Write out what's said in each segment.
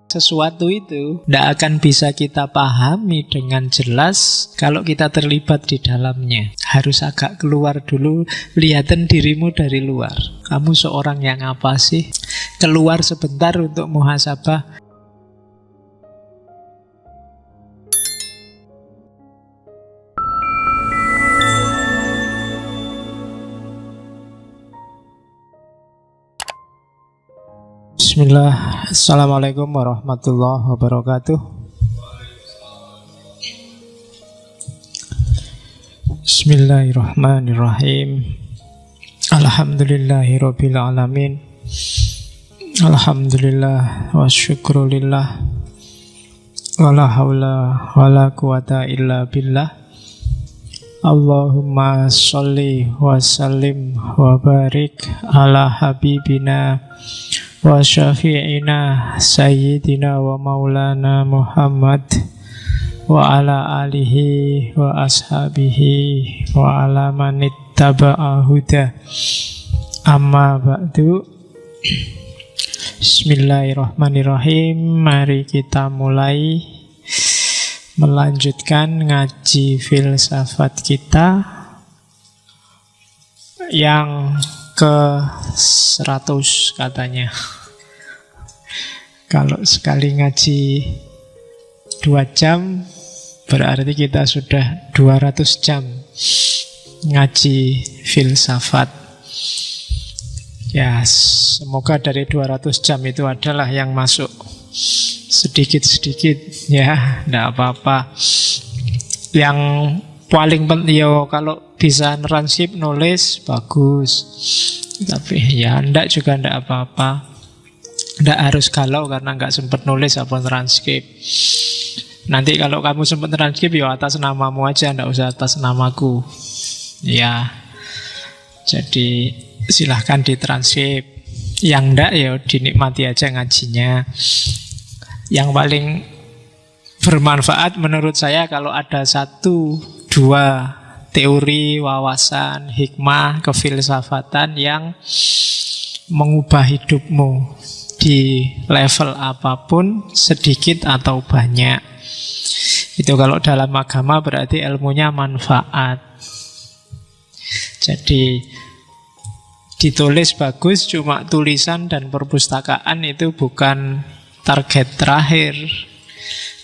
Sesuatu itu tidak akan bisa kita pahami dengan jelas kalau kita terlibat di dalamnya. Harus agak keluar dulu, lihatin dirimu dari luar. Kamu seorang yang apa sih? Keluar sebentar untuk muhasabah. Bismillah, Assalamualaikum warahmatullahi wabarakatuh. Bismillahirrahmanirrahim. Alhamdulillahirabbil alamin. Alhamdulillah wa syukrulillah. Wala haula wala quwata illa billah. Allahumma sholli wa sallim wa barik ala habibina wa syafi'ina sayyidina wa maulana Muhammad wa ala alihi wa ashabihi wa ala manittaba'a huda. Amma ba'du. Bismillahirrahmanirrahim. Mari kita mulai melanjutkan ngaji filsafat kita yang ke-100 katanya. Kalau sekali ngaji 2 jam, berarti kita sudah 200 jam ngaji filsafat. Ya, semoga dari 200 jam itu adalah yang masuk sedikit-sedikit. Ya, tidak apa-apa. Yang paling penting ya kalau bisa transkrip nulis bagus. Tapi ya ndak juga ndak apa-apa. Ndak harus galau karena nggak sempat nulis apa transkrip. Nanti kalau kamu sempat transkrip ya atas namamu aja, ndak usah atas namaku. Ya. Jadi silahkan ditranskrip. Yang ndak ya dinikmati aja ngajinya. Yang paling bermanfaat menurut saya kalau ada 1-2 teori, wawasan, hikmah, kefilsafatan yang mengubah hidupmu di level apapun, sedikit atau banyak. Itu kalau dalam agama berarti ilmunya manfaat. Jadi ditulis bagus, cuma tulisan dan perpustakaan itu bukan target terakhir.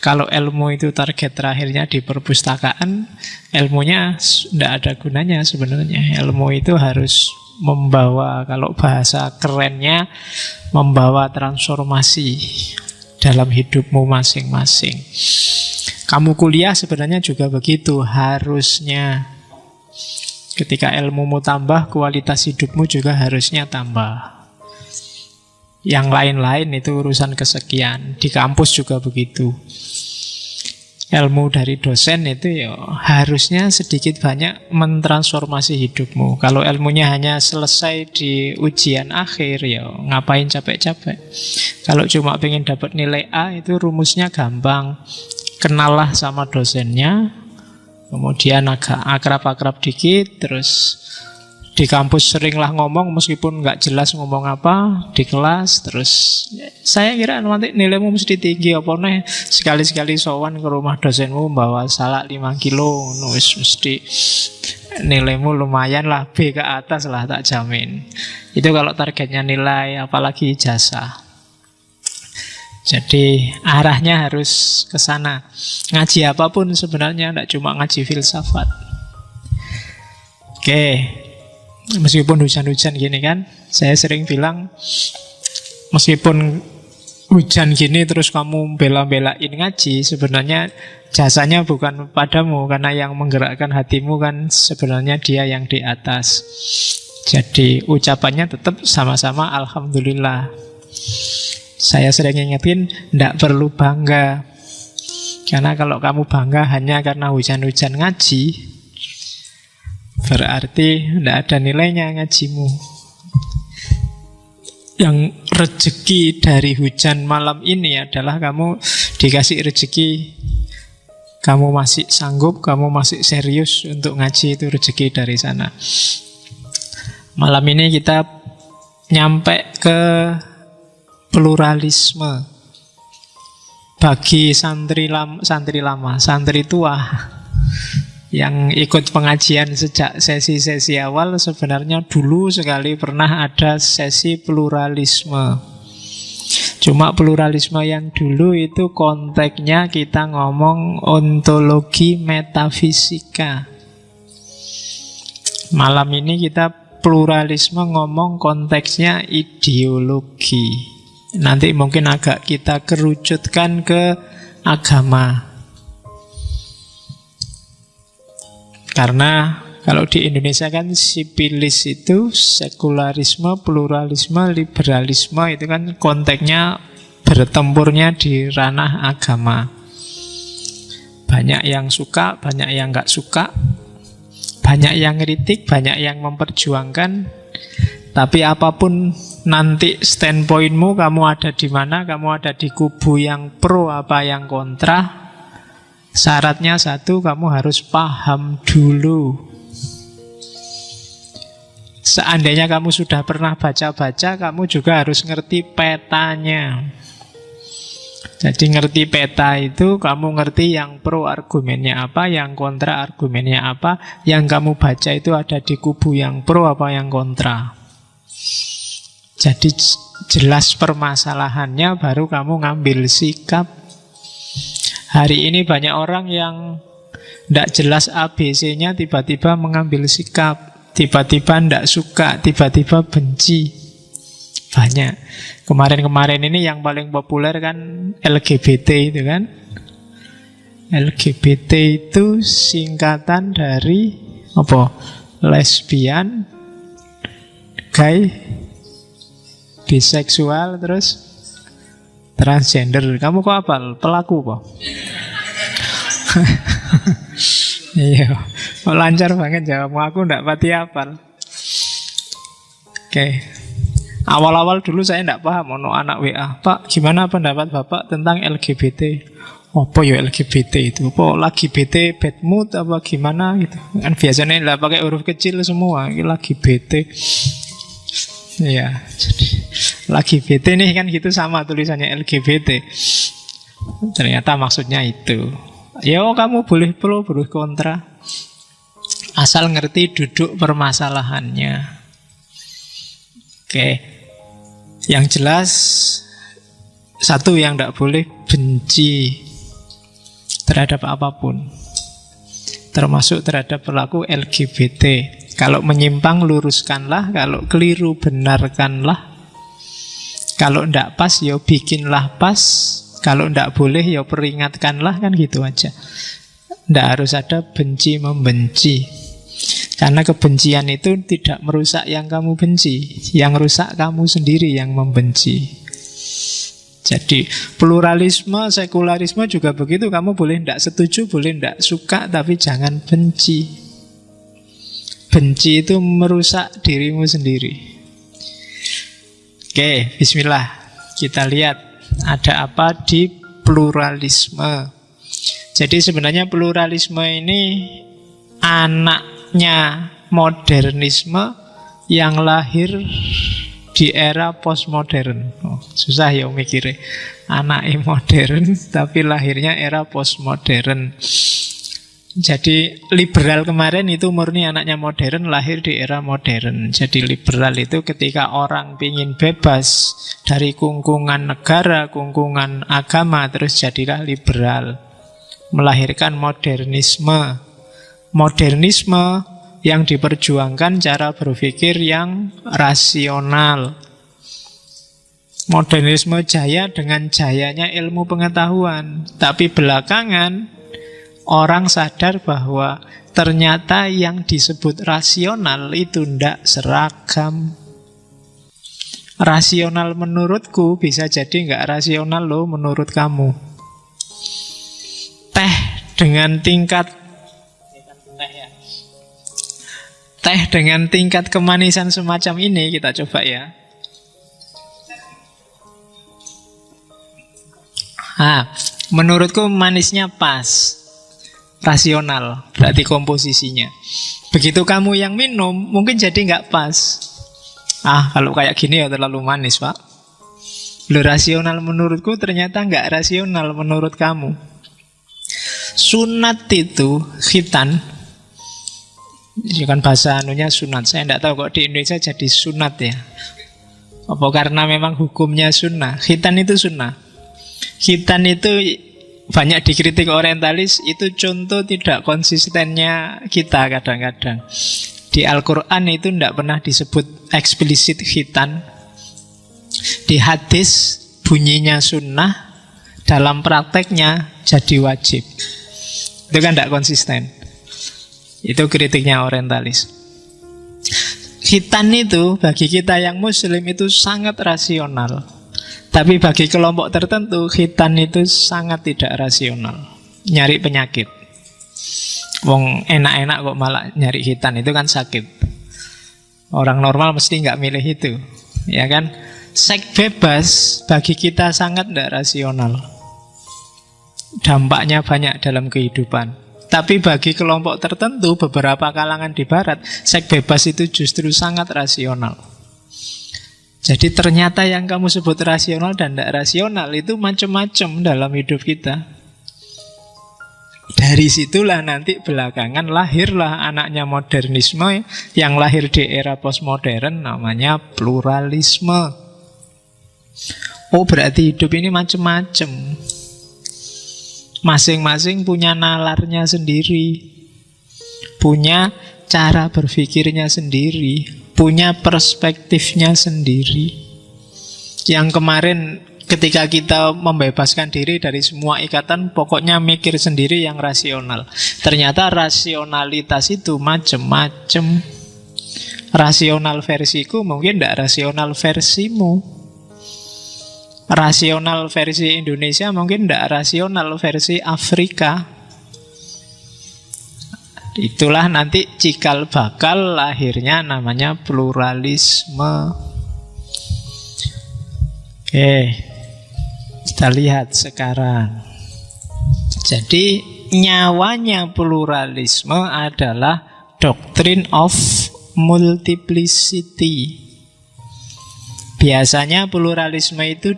Kalau ilmu itu target terakhirnya di perpustakaan, ilmunya tidak ada gunanya sebenarnya. Ilmu itu harus membawa, kalau bahasa kerennya, membawa transformasi dalam hidupmu masing-masing. Kamu kuliah sebenarnya juga begitu, harusnya. Ketika ilmumu tambah, kualitas hidupmu juga harusnya tambah. Yang lain-lain itu urusan kesekian. Di kampus juga begitu. Ilmu dari dosen itu ya harusnya sedikit banyak mentransformasi hidupmu. Kalau ilmunya hanya selesai di ujian akhir, ya ngapain capek-capek. Kalau cuma pengen dapat nilai A, itu rumusnya gampang. Kenallah sama dosennya, kemudian agak akrab-akrab dikit, terus di kampus seringlah ngomong meskipun nggak jelas ngomong apa di kelas. Terus saya kira nanti nilaimu mesti tinggi apa nih. Sekali-sekali sowan ke rumah dosenmu bawa salak 5 kilo nulis, mesti nilaimu lumayan lah, B ke atas lah, tak jamin. Itu kalau targetnya nilai, apalagi ijazah. Jadi arahnya harus ke sana. Ngaji apapun sebenarnya, tidak cuma ngaji filsafat. Oke. Meskipun hujan-hujan gini kan, saya sering bilang, meskipun hujan gini terus kamu bela-belain ngaji, sebenarnya jasanya bukan padamu, karena yang menggerakkan hatimu kan sebenarnya dia yang di atas. Jadi ucapannya tetap sama-sama alhamdulillah. Saya sering ingetin, tidak perlu bangga. Karena kalau kamu bangga hanya karena hujan-hujan ngaji, berarti tidak ada nilainya ngajimu. Yang rezeki dari hujan malam ini adalah kamu dikasih rezeki, kamu masih sanggup, kamu masih serius untuk ngaji, itu rezeki dari sana. Malam ini kita nyampe ke pluralisme. bagi santri lama, santri tua yang ikut pengajian sejak sesi-sesi awal, sebenarnya dulu sekali pernah ada sesi pluralisme. Cuma pluralisme yang dulu itu konteksnya kita ngomong ontologi metafisika. Malam ini kita pluralisme ngomong konteksnya ideologi. Nanti mungkin agak kita kerucutkan ke agama. Karena kalau di Indonesia kan sipilis itu sekularisme, pluralisme, liberalisme itu kan konteksnya bertempurnya di ranah agama. Banyak yang suka, banyak yang nggak suka, banyak yang kritik, banyak yang memperjuangkan. Tapi apapun nanti standpointmu, kamu ada di mana, kamu ada di kubu yang pro apa yang kontra, syaratnya satu, kamu harus paham dulu. Seandainya kamu sudah pernah baca-baca, kamu juga harus ngerti petanya. Jadi ngerti peta itu, kamu ngerti yang pro argumennya apa, yang kontra argumennya apa. Yang kamu baca itu ada di kubu yang pro apa yang kontra. Jadi jelas permasalahannya, baru kamu ngambil sikap. Hari ini banyak orang yang tidak jelas ABC-nya, tiba-tiba mengambil sikap. Tiba-tiba tidak suka, tiba-tiba benci. Banyak. Kemarin-kemarin ini yang paling populer kan LGBT itu kan. LGBT itu singkatan dari apa? Lesbian, gay, biseksual, terus transgender. Kamu kok hafal? Pelaku kok? Iya, lancar banget jawabmu. Aku ndak pati hafal. Oke. Awal-awal dulu saya ndak paham, ono anak WA, Pak, gimana pendapat Bapak tentang LGBT? Apa ya LGBT itu? Apa lagi BT, bad mood apa gimana gitu? Kan biasanya lah pakai huruf kecil semua. Ini lagi BT. Iya, jadi lagi BT nih kan gitu, sama tulisannya LGBT. Ternyata maksudnya itu. Ya kamu boleh pro, boleh kontra, asal ngerti duduk permasalahannya. Oke. Yang jelas, satu yang tidak boleh benci terhadap apapun, termasuk terhadap pelaku LGBT. Kalau menyimpang luruskanlah, kalau keliru benarkanlah. Kalau tidak pas ya bikinlah pas. Kalau tidak boleh ya peringatkanlah, kan gitu aja. Tidak harus ada benci-membenci. Karena kebencian itu tidak merusak yang kamu benci. Yang rusak kamu sendiri yang membenci. Jadi pluralisme, sekularisme juga begitu. Kamu boleh tidak setuju, boleh tidak suka, tapi jangan benci. Benci itu merusak dirimu sendiri. Oke, bismillah. Kita lihat ada apa di pluralisme. Jadi sebenarnya pluralisme ini anaknya modernisme yang lahir di era postmodern. Susah ya mikirnya. Anaknya modern tapi lahirnya era postmodern. Jadi liberal kemarin itu murni anaknya modern, lahir di era modern. Jadi liberal itu ketika orang ingin bebas dari kungkungan negara, kungkungan agama, terus jadilah liberal. Melahirkan modernisme. Modernisme yang diperjuangkan cara berpikir yang rasional. Modernisme jaya dengan jayanya ilmu pengetahuan. Tapi belakangan orang sadar bahwa ternyata yang disebut rasional itu tidak seragam. Rasional menurutku bisa jadi nggak rasional loh menurut kamu. Teh dengan tingkat kemanisan semacam ini kita coba ya. Menurutku manisnya pas. Rasional, berarti komposisinya. Begitu kamu yang minum, mungkin jadi nggak pas. Kalau kayak gini ya terlalu manis, Pak. Loh, rasional menurutku ternyata nggak rasional menurut kamu. Sunat itu, khitan, itu kan bahasa anunya sunat. Saya tidak tahu kok di Indonesia jadi sunat ya. Apa karena memang hukumnya sunnah? Khitan itu sunnah. Khitan itu banyak dikritik orientalis, itu contoh tidak konsistennya kita kadang-kadang. Di Al-Quran itu tidak pernah disebut eksplisit khitan. Di hadis bunyinya sunnah, dalam prakteknya jadi wajib. Itu kan tidak konsisten. Itu kritiknya orientalis. Khitan itu bagi kita yang muslim itu sangat rasional. Tapi bagi kelompok tertentu khitan itu sangat tidak rasional. Nyari penyakit. Wong enak-enak kok malah nyari khitan, itu kan sakit. Orang normal mesti nggak milih itu, ya kan? Seks bebas bagi kita sangat tidak rasional. Dampaknya banyak dalam kehidupan. Tapi bagi kelompok tertentu, beberapa kalangan di barat, seks bebas itu justru sangat rasional. Jadi ternyata yang kamu sebut rasional dan tidak rasional itu macam-macam dalam hidup kita. Dari situlah nanti belakangan lahirlah anaknya modernisme, yang lahir di era postmodern namanya pluralisme. Oh, berarti hidup ini macam-macam. Masing-masing punya nalarnya sendiri, punya cara berpikirnya sendiri, punya perspektifnya sendiri. Yang kemarin ketika kita membebaskan diri dari semua ikatan, pokoknya mikir sendiri yang rasional. Ternyata rasionalitas itu macam-macam. Rasional versiku mungkin tidak rasional versimu. Rasional versi Indonesia mungkin tidak rasional versi Afrika. Itulah nanti cikal bakal lahirnya namanya pluralisme. Oke, kita lihat sekarang. Jadi nyawanya pluralisme adalah doctrine of multiplicity. Biasanya pluralisme itu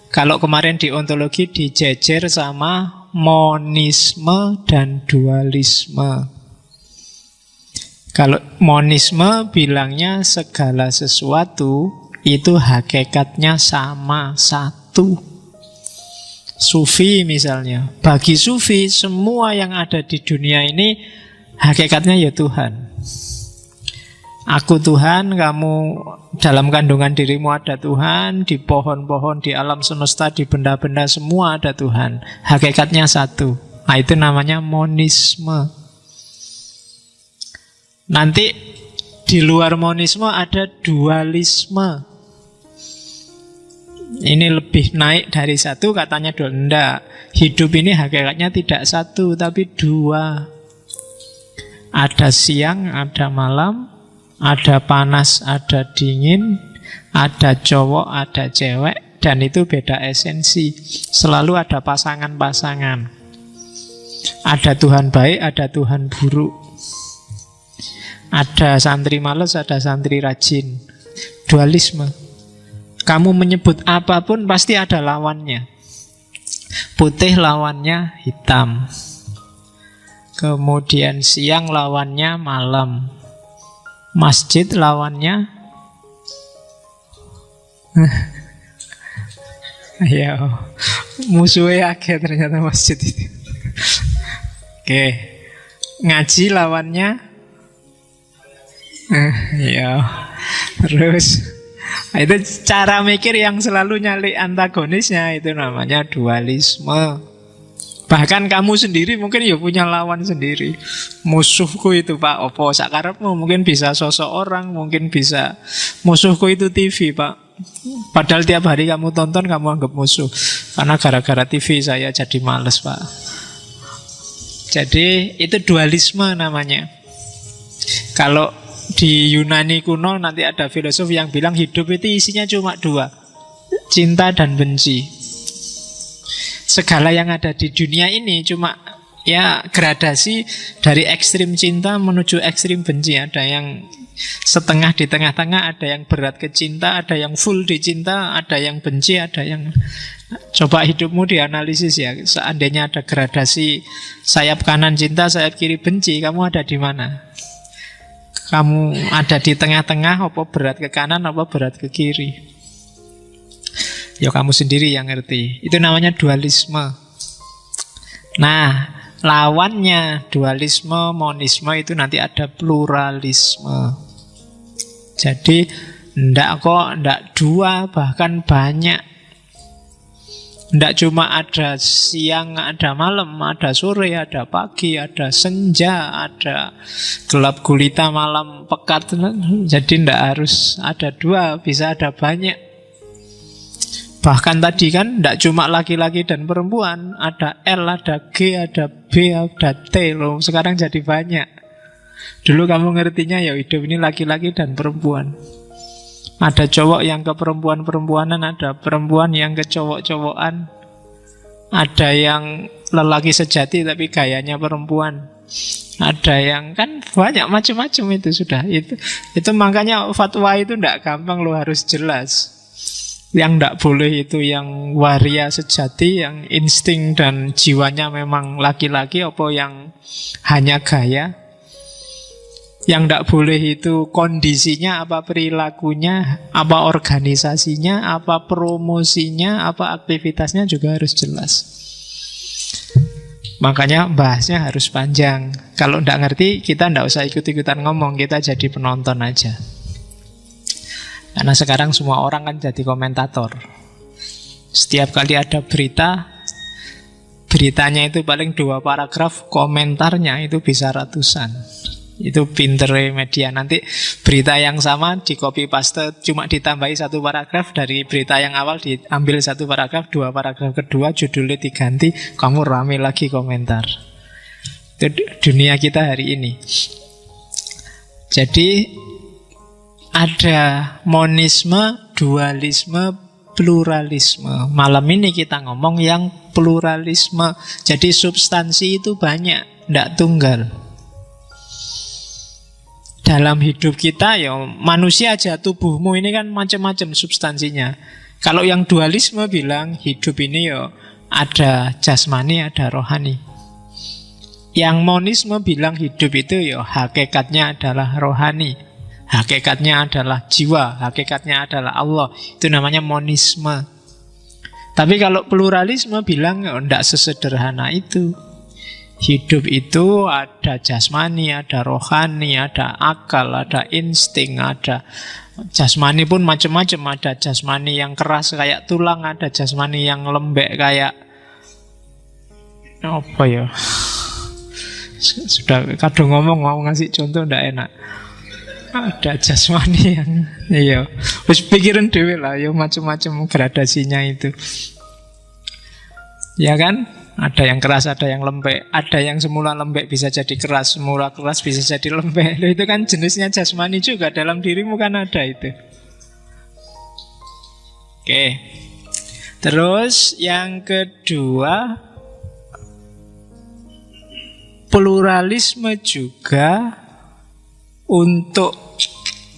kalau kemarin di ontologi dijejer sama monisme dan dualisme. Kalau monisme bilangnya segala sesuatu itu hakikatnya sama, satu. Sufi misalnya, bagi Sufi semua yang ada di dunia ini hakikatnya ya Tuhan. Aku Tuhan, kamu dalam kandungan dirimu ada Tuhan, di pohon-pohon, di alam semesta, di benda-benda semua ada Tuhan. Hakikatnya satu. Nah, itu namanya monisme. Nanti di luar monisme ada dualisme. Ini lebih naik dari satu, katanya dua. Enggak, hidup ini hakikatnya tidak satu, tapi dua. Ada siang, ada malam, ada panas, ada dingin, ada cowok, ada cewek, dan itu beda esensi. Selalu ada pasangan-pasangan. Ada Tuhan baik, ada Tuhan buruk. Ada santri malas, ada santri rajin. Dualisme. Kamu menyebut apapun pasti ada lawannya. Putih lawannya hitam. Kemudian siang lawannya malam. Masjid lawannya ya musuhnya akeh ternyata masjid itu. Oke. Ngaji lawannya ya. Terus itu cara mikir yang selalu nyali antagonisnya, itu namanya dualisme. Bahkan kamu sendiri mungkin ya punya lawan sendiri. Musuhku itu Pak Opo sakarepmu, mungkin bisa sosok orang, mungkin bisa musuhku itu TV Pak. Padahal tiap hari kamu tonton kamu anggap musuh. Karena gara-gara TV saya jadi males Pak. Jadi itu dualisme namanya. Kalau di Yunani kuno nanti ada filosof yang bilang hidup itu isinya cuma dua, cinta dan benci. Segala yang ada di dunia ini cuma ya gradasi dari ekstrim cinta menuju ekstrim benci. Ada yang Setengah di tengah-tengah, ada yang berat ke cinta, ada yang full di cinta, ada yang benci, ada yang... Coba hidupmu dianalisis ya. Seandainya ada gradasi sayap kanan cinta, sayap kiri benci, kamu ada di mana? Kamu ada di tengah-tengah, apa berat ke kanan, apa berat ke kiri? Ya kamu sendiri yang ngerti. Itu namanya dualisme. Nah, lawannya dualisme, monisme itu nanti ada pluralisme. Jadi ndak dua, bahkan banyak. Ndak cuma ada siang, ada malam, ada sore, ada pagi, ada senja, ada gelap gulita, malam pekat. Jadi ndak harus ada dua, bisa ada banyak. Bahkan tadi kan ndak cuma laki-laki dan perempuan, ada L, ada G, ada B, ada T loh. Sekarang jadi banyak. Dulu kamu ngertinya ya hidup ini laki-laki dan perempuan. Ada cowok yang ke perempuan-perempuanan, ada perempuan yang ke cowok-cowokan. Ada yang lelaki sejati tapi gayanya perempuan. Ada yang kan banyak macam-macam itu sudah. Itu makanya fatwa itu ndak gampang, lo harus jelas. Yang ndak boleh itu yang waria sejati, yang insting dan jiwanya memang laki-laki, apa yang hanya gaya. Yang ndak boleh itu kondisinya, apa perilakunya, apa organisasinya, apa promosinya, apa aktivitasnya juga harus jelas. Makanya bahasnya harus panjang. Kalau ndak ngerti, kita ndak usah ikut-ikutan ngomong, kita jadi penonton aja. Karena sekarang semua orang kan jadi komentator. Setiap kali ada berita, beritanya itu paling 2 paragraf, komentarnya itu bisa ratusan. Itu pinter media. Nanti berita yang sama di copy paste, cuma ditambahi 1 paragraf dari berita yang awal, diambil 1 paragraf, 2 paragraf kedua judulnya diganti, kamu rame lagi komentar. Itu dunia kita hari ini. Jadi ada monisme, dualisme, pluralisme. Malam ini kita ngomong yang pluralisme. Jadi substansi itu banyak, tidak tunggal. Dalam hidup kita ya manusia aja, tubuhmu ini kan macam-macam substansinya. Kalau yang dualisme bilang hidup ini ya ada jasmani, ada rohani. Yang monisme bilang hidup itu ya hakikatnya adalah rohani, hakikatnya adalah jiwa, hakikatnya adalah Allah. Itu namanya monisme. Tapi kalau pluralisme bilang ya tidak sesederhana itu. Hidup itu ada jasmani, ada rohani, ada akal, ada insting, ada jasmani pun macam-macam. Ada jasmani yang keras kayak tulang, ada jasmani yang lembek kayak apa ya? Sudah kadang ngomong mau ngasih contoh ndak enak. Ada jasmani yang iya, wis pikiran dhewe lah ya, macam-macam gradasinya itu. Ya kan? Ada yang keras, ada yang lembek. Ada yang semula lembek bisa jadi keras, semula keras bisa jadi lembek. Loh, itu kan jenisnya jasmani juga. Dalam dirimu kan ada itu. Oke. Terus yang kedua, pluralisme juga untuk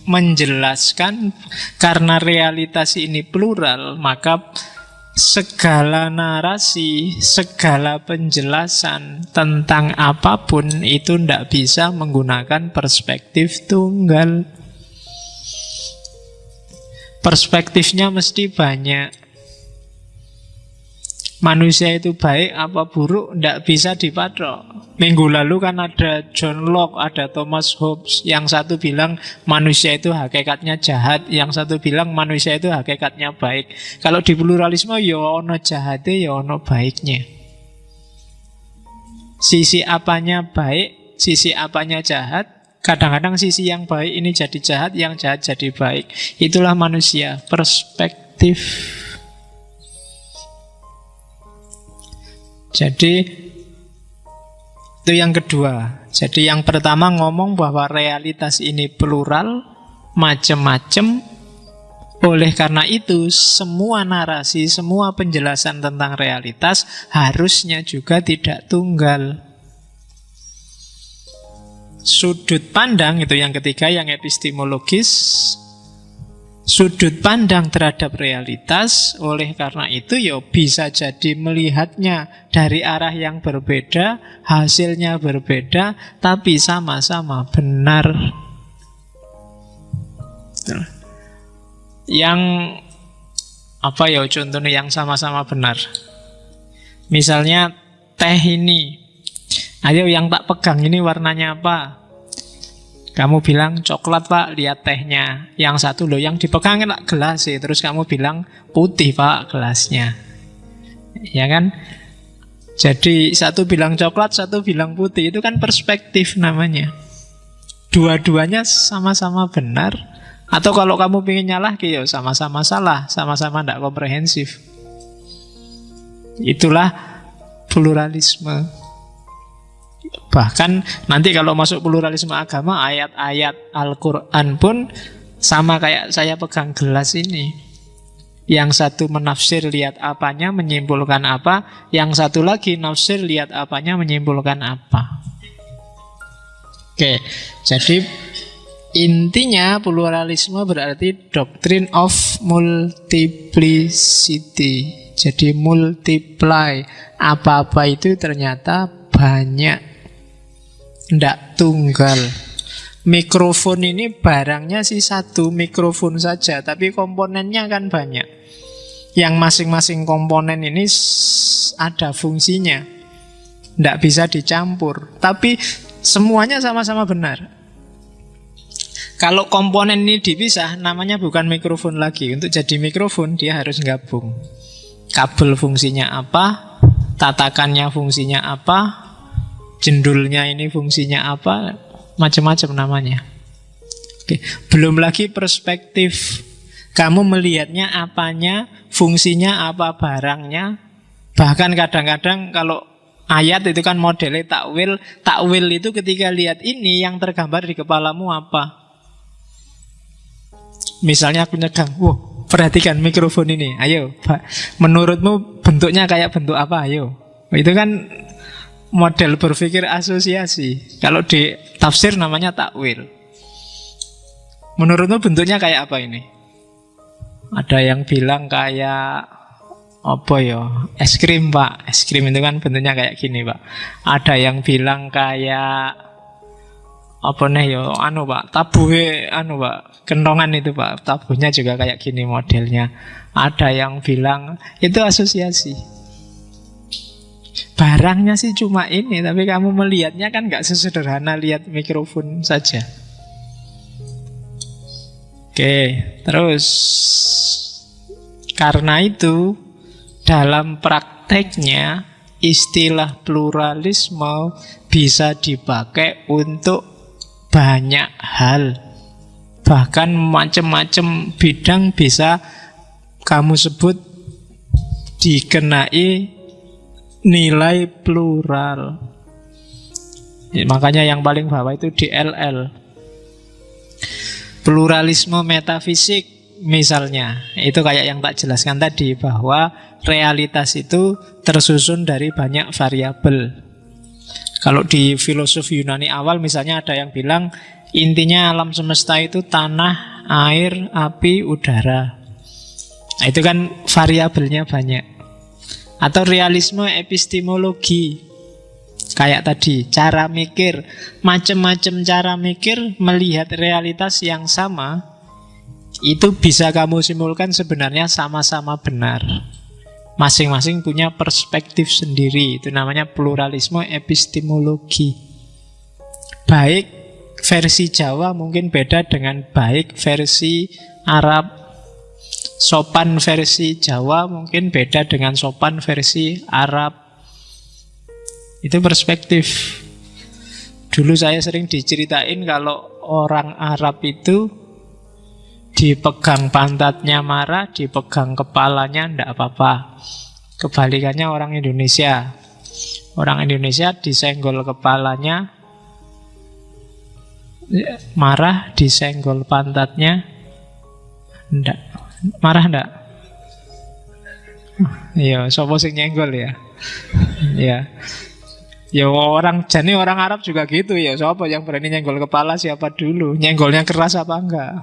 menjelaskan karena realitas ini plural, maka segala narasi, segala penjelasan tentang apapun itu tidak bisa menggunakan perspektif tunggal. Perspektifnya mesti banyak. Manusia itu baik apa buruk tidak bisa dipatok. Minggu lalu kan ada John Locke, ada Thomas Hobbes. Yang satu bilang manusia itu hakikatnya jahat, yang satu bilang manusia itu hakikatnya baik. Kalau di pluralisme ya ono jahatnya, ya ono baiknya. Sisi apanya baik, sisi apanya jahat. Kadang-kadang sisi yang baik ini jadi jahat, yang jahat jadi baik. Itulah manusia, perspektif. Jadi itu yang kedua. Jadi yang pertama ngomong bahwa realitas ini plural, macam-macam. Oleh karena itu semua narasi, semua penjelasan tentang realitas harusnya juga tidak tunggal. sudut pandang itu yang ketiga, yang epistemologis, sudut pandang terhadap realitas. Oleh karena itu ya bisa jadi melihatnya dari arah yang berbeda, hasilnya berbeda, tapi sama-sama benar. Yang apa ya contohnya yang sama-sama benar? Misalnya teh ini, ayo yang tak pegang ini warnanya apa? Kamu bilang coklat pak, lihat tehnya. Yang satu loh, yang dipegang kan gelas sih. Terus kamu bilang putih pak gelasnya. Ya kan? Jadi satu bilang coklat, satu bilang putih. Itu kan perspektif namanya. Dua-duanya sama-sama benar. Atau kalau kamu ingin nyalah, ya sama-sama salah, sama-sama tidak komprehensif. Itulah pluralisme. Bahkan nanti kalau masuk pluralisme agama, ayat-ayat Al-Quran pun sama kayak saya pegang gelas ini. Yang satu menafsir lihat apanya, menyimpulkan apa. Yang satu lagi nafsir lihat apanya, menyimpulkan apa. Oke, jadi intinya pluralisme berarti doctrine of multiplicity. Jadi multiply, apa-apa itu ternyata banyak, tidak tunggal. Mikrofon ini barangnya sih satu mikrofon saja, tapi komponennya kan banyak. Yang masing-masing komponen ini ada fungsinya, tidak bisa dicampur. Tapi semuanya sama-sama benar. Kalau komponen ini dipisah, namanya bukan mikrofon lagi. Untuk jadi mikrofon, dia harus gabung. Kabel fungsinya apa, tatakannya fungsinya apa, jendulnya ini fungsinya apa, macam-macam namanya. Oke. Belum lagi perspektif. Kamu melihatnya apanya, fungsinya apa, barangnya. Bahkan kadang-kadang kalau ayat itu kan modelnya takwil. Takwil itu ketika lihat ini, yang tergambar di kepalamu apa. Misalnya aku nyegang, perhatikan mikrofon ini. Ayo, menurutmu bentuknya kayak bentuk apa? Ayo. Itu kan model berpikir asosiasi. Kalau di tafsir namanya takwil. Menurutmu bentuknya kayak apa ini? Ada yang bilang kayak apa ya? Es krim pak. Es krim itu kan bentuknya kayak gini pak. Ada yang bilang kayak apa nih ya? Pak, tabuhe pak. Kentongan itu pak. Tabuhnya juga kayak gini modelnya. Ada yang bilang itu asosiasi. Barangnya sih cuma ini, tapi kamu melihatnya kan gak sesederhana lihat mikrofon saja. Oke, terus karena itu dalam prakteknya istilah pluralisme bisa dipakai untuk banyak hal. Bahkan macam-macam bidang bisa kamu sebut dikenai nilai plural. Ya, makanya yang paling bawah itu DLL. Pluralisme metafisik misalnya. Itu kayak yang tak jelaskan tadi, bahwa realitas itu tersusun dari banyak variabel. Kalau di filosofi Yunani awal misalnya ada yang bilang intinya alam semesta itu tanah, air, api, udara. Nah, itu kan variabelnya banyak. Atau realisme epistemologi, kayak tadi, cara mikir. Macam-macam cara mikir melihat realitas yang sama, itu bisa kamu simpulkan sebenarnya sama-sama benar. Masing-masing punya perspektif sendiri. Itu namanya pluralisme epistemologi. Baik versi Jawa mungkin beda dengan baik versi Arab. Sopan versi Jawa mungkin beda dengan sopan versi Arab. Itu perspektif. Dulu saya sering diceritain kalau orang Arab itu dipegang pantatnya marah, dipegang kepalanya ndak apa-apa. Kebalikannya orang Indonesia. Orang Indonesia disenggol kepalanya marah, disenggol pantatnya ndak. Marah ndak? Iya, sapa sing nyenggol ya? Ya. Ya orang Arab juga gitu ya. Siapa yang berani nyenggol kepala siapa dulu? Nyenggolnya keras apa enggak?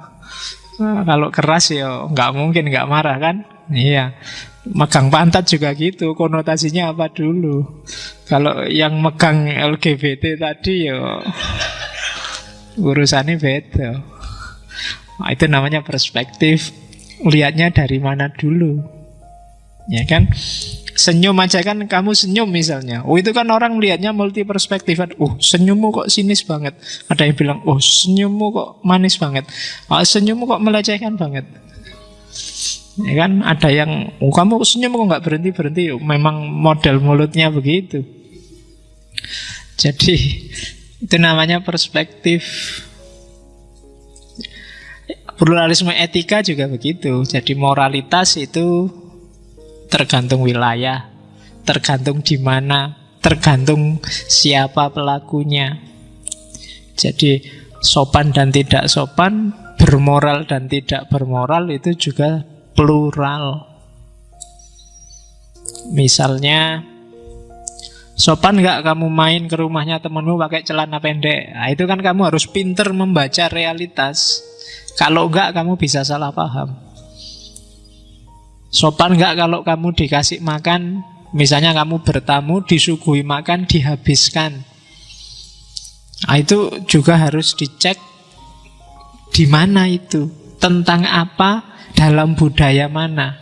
Nah, kalau keras ya nggak mungkin nggak marah kan? Iya. Megang pantat juga gitu. Konotasinya apa dulu? Kalau yang megang LGBT tadi ya urusannya beda. Nah, itu namanya perspektif. Lihatnya dari mana dulu? Ya kan? Senyum aja kan, kamu senyum misalnya, oh itu kan orang melihatnya multi perspektif. Oh senyummu kok sinis banget. Ada yang bilang, oh senyummu kok manis banget. Oh senyummu kok melecehkan banget. Ya kan, ada yang, oh kamu senyum kok nggak berhenti-berhenti. Memang model mulutnya begitu. Jadi itu namanya perspektif. Pluralisme etika juga begitu. Jadi moralitas itu tergantung wilayah, tergantung di mana, tergantung siapa pelakunya. Jadi sopan dan tidak sopan, bermoral dan tidak bermoral itu juga plural. Misalnya, sopan nggak kamu main ke rumahnya temenmu pakai celana pendek? Nah, itu kan kamu harus pinter membaca realitas. Kalau nggak kamu bisa salah paham. Sopan nggak kalau kamu dikasih makan, misalnya kamu bertamu, disuguhi makan, dihabiskan. Nah, itu juga harus dicek di mana itu, tentang apa, dalam budaya mana.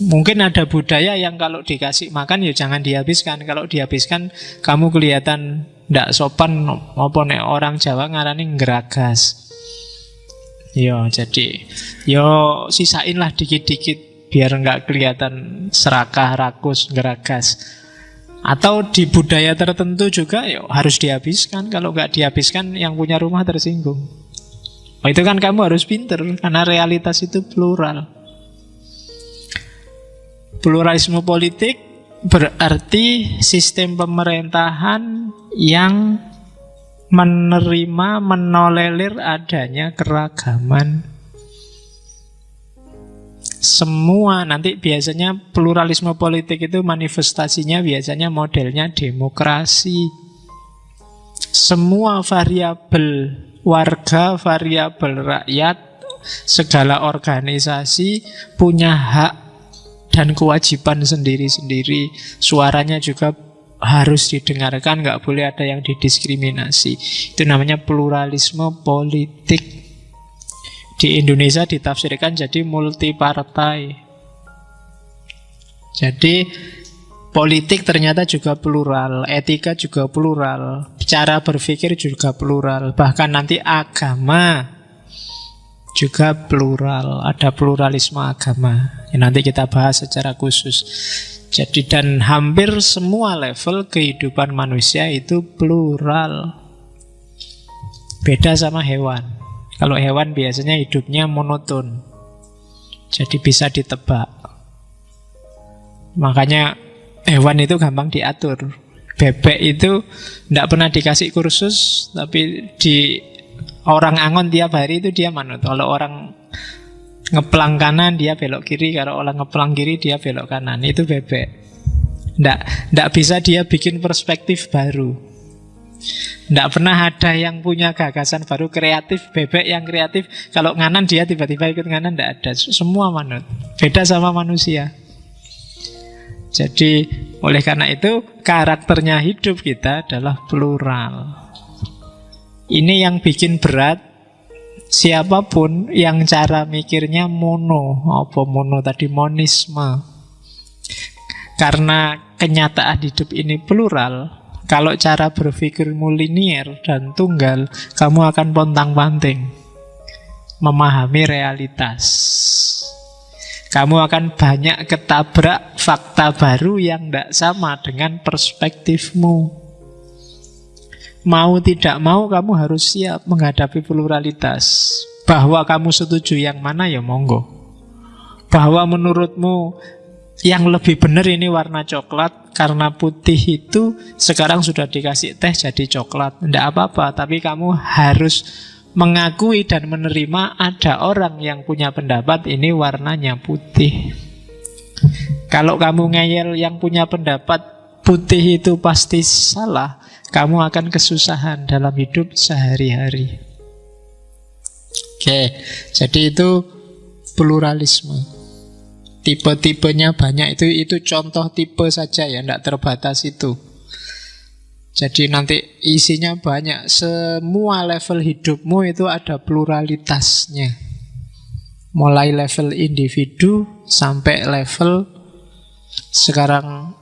Mungkin ada budaya yang kalau dikasih makan ya jangan dihabiskan. Kalau dihabiskan kamu kelihatan ndak sopan, apa nek orang Jawa ngarani ngeragas. Yo, jadi yo sisain lah dikit-dikit biar nggak kelihatan serakah, rakus, geragas. Atau di budaya tertentu juga yo harus dihabiskan. Kalau nggak dihabiskan yang punya rumah tersinggung. Oh, itu kan kamu harus pinter karena realitas itu plural. Pluralisme politik berarti sistem pemerintahan yang menerima, menolerir adanya keragaman. Semua nanti biasanya pluralisme politik itu manifestasinya biasanya modelnya demokrasi. Semua variabel warga, variabel rakyat, segala organisasi punya hak dan kewajiban sendiri-sendiri. Suaranya juga harus didengarkan, nggak boleh ada yang didiskriminasi. Itu namanya pluralisme politik. Di Indonesia ditafsirkan jadi multipartai. Jadi politik ternyata juga plural, etika juga plural, cara berpikir juga plural, bahkan nanti agama juga plural, ada pluralisme agama. Nanti kita bahas secara khusus. Jadi dan hampir semua level kehidupan manusia itu plural. Beda sama hewan. Kalau hewan biasanya hidupnya monoton. Jadi bisa ditebak. Makanya hewan itu gampang diatur. Bebek itu tidak pernah dikasih kursus, tapi di orang angon tiap hari itu dia manut. Kalau orang ngeplang kanan dia belok kiri, kalau orang ngeplang kiri dia belok kanan. Itu bebek. Nggak bisa dia bikin perspektif baru. Nggak pernah ada yang punya gagasan baru kreatif. Bebek yang kreatif, kalau nganan dia tiba-tiba ikut nganan, nggak ada. Semua manut. Beda sama manusia. Jadi oleh karena itu karakternya hidup kita adalah plural. Ini yang bikin berat. Siapapun yang cara mikirnya mono, apa mono tadi, monisme. Karena kenyataan hidup ini plural, kalau cara berpikirmu linier dan tunggal, kamu akan pontang-panting memahami realitas. Kamu akan banyak ketabrak fakta baru yang tidak sama dengan perspektifmu. Mau tidak mau kamu harus siap menghadapi pluralitas. Bahwa kamu setuju yang mana ya monggo. Bahwa menurutmu yang lebih benar ini warna coklat, karena putih itu sekarang sudah dikasih teh jadi coklat. Tidak apa-apa, tapi kamu harus mengakui dan menerima ada orang yang punya pendapat ini warnanya putih. Kalau kamu ngeyel yang punya pendapat putih itu pasti salah, kamu akan kesusahan dalam hidup sehari-hari. Oke, jadi itu pluralisme. Tipe-tipenya banyak, itu contoh tipe saja ya, tidak terbatas itu. Jadi nanti isinya banyak. Semua level hidupmu itu ada pluralitasnya. Mulai level individu sampai level sekarang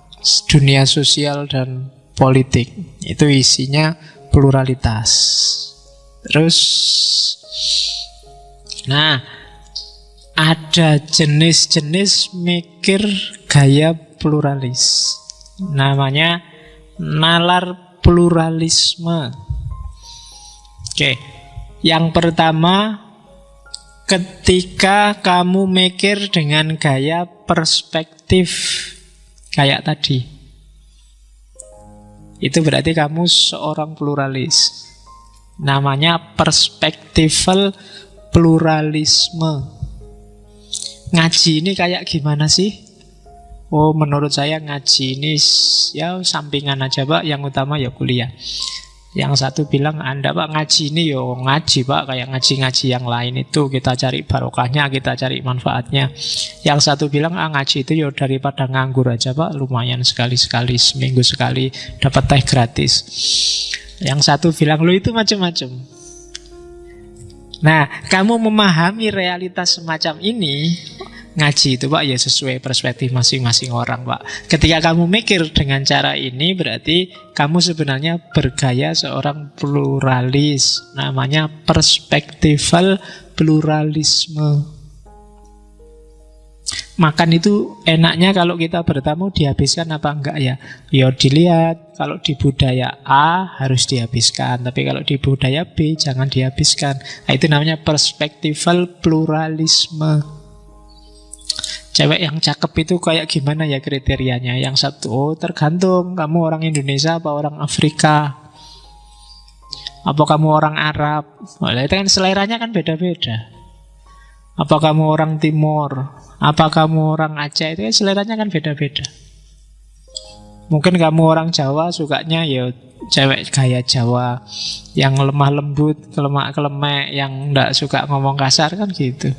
dunia sosial dan politik. Itu isinya pluralitas. Terus, nah, ada jenis-jenis mikir gaya pluralis. Namanya nalar pluralisme. Oke, yang pertama, ketika kamu mikir dengan gaya perspektif kayak tadi, itu berarti kamu seorang pluralis. Namanya perspektifal pluralisme. Ngaji ini kayak gimana sih? Oh, menurut saya ngaji ini ya sampingan aja Pak, yang utama ya kuliah. Yang satu bilang, Anda Pak ngaji ini yo ngaji Pak, kayak ngaji-ngaji yang lain itu kita cari barokahnya, kita cari manfaatnya. Yang satu bilang, ngaji itu yo daripada nganggur aja Pak, lumayan sekali-sekali, seminggu sekali dapat teh gratis. Yang satu bilang, lo itu macam-macam. Nah, kamu memahami realitas semacam ini, ngaji itu Pak ya sesuai perspektif masing-masing orang Pak. Ketika kamu mikir dengan cara ini, berarti kamu sebenarnya bergaya seorang pluralis. Namanya perspektifal pluralisme. Makan itu enaknya kalau kita bertamu dihabiskan apa enggak ya? Ya dilihat, kalau di budaya A harus dihabiskan, tapi kalau di budaya B jangan dihabiskan. Nah, itu namanya perspektifal pluralisme. Cewek yang cakep itu kayak gimana ya kriterianya? Yang satu, oh tergantung kamu orang Indonesia apa orang Afrika, apa kamu orang Arab. Nah, itu kan seleranya kan beda-beda. Apa kamu orang Timur, apa kamu orang Aceh, itu kan seleranya kan beda-beda. Mungkin kamu orang Jawa sukanya ya cewek gaya Jawa, yang lemah lembut, kelemak-kelemek, yang enggak suka ngomong kasar kan gitu.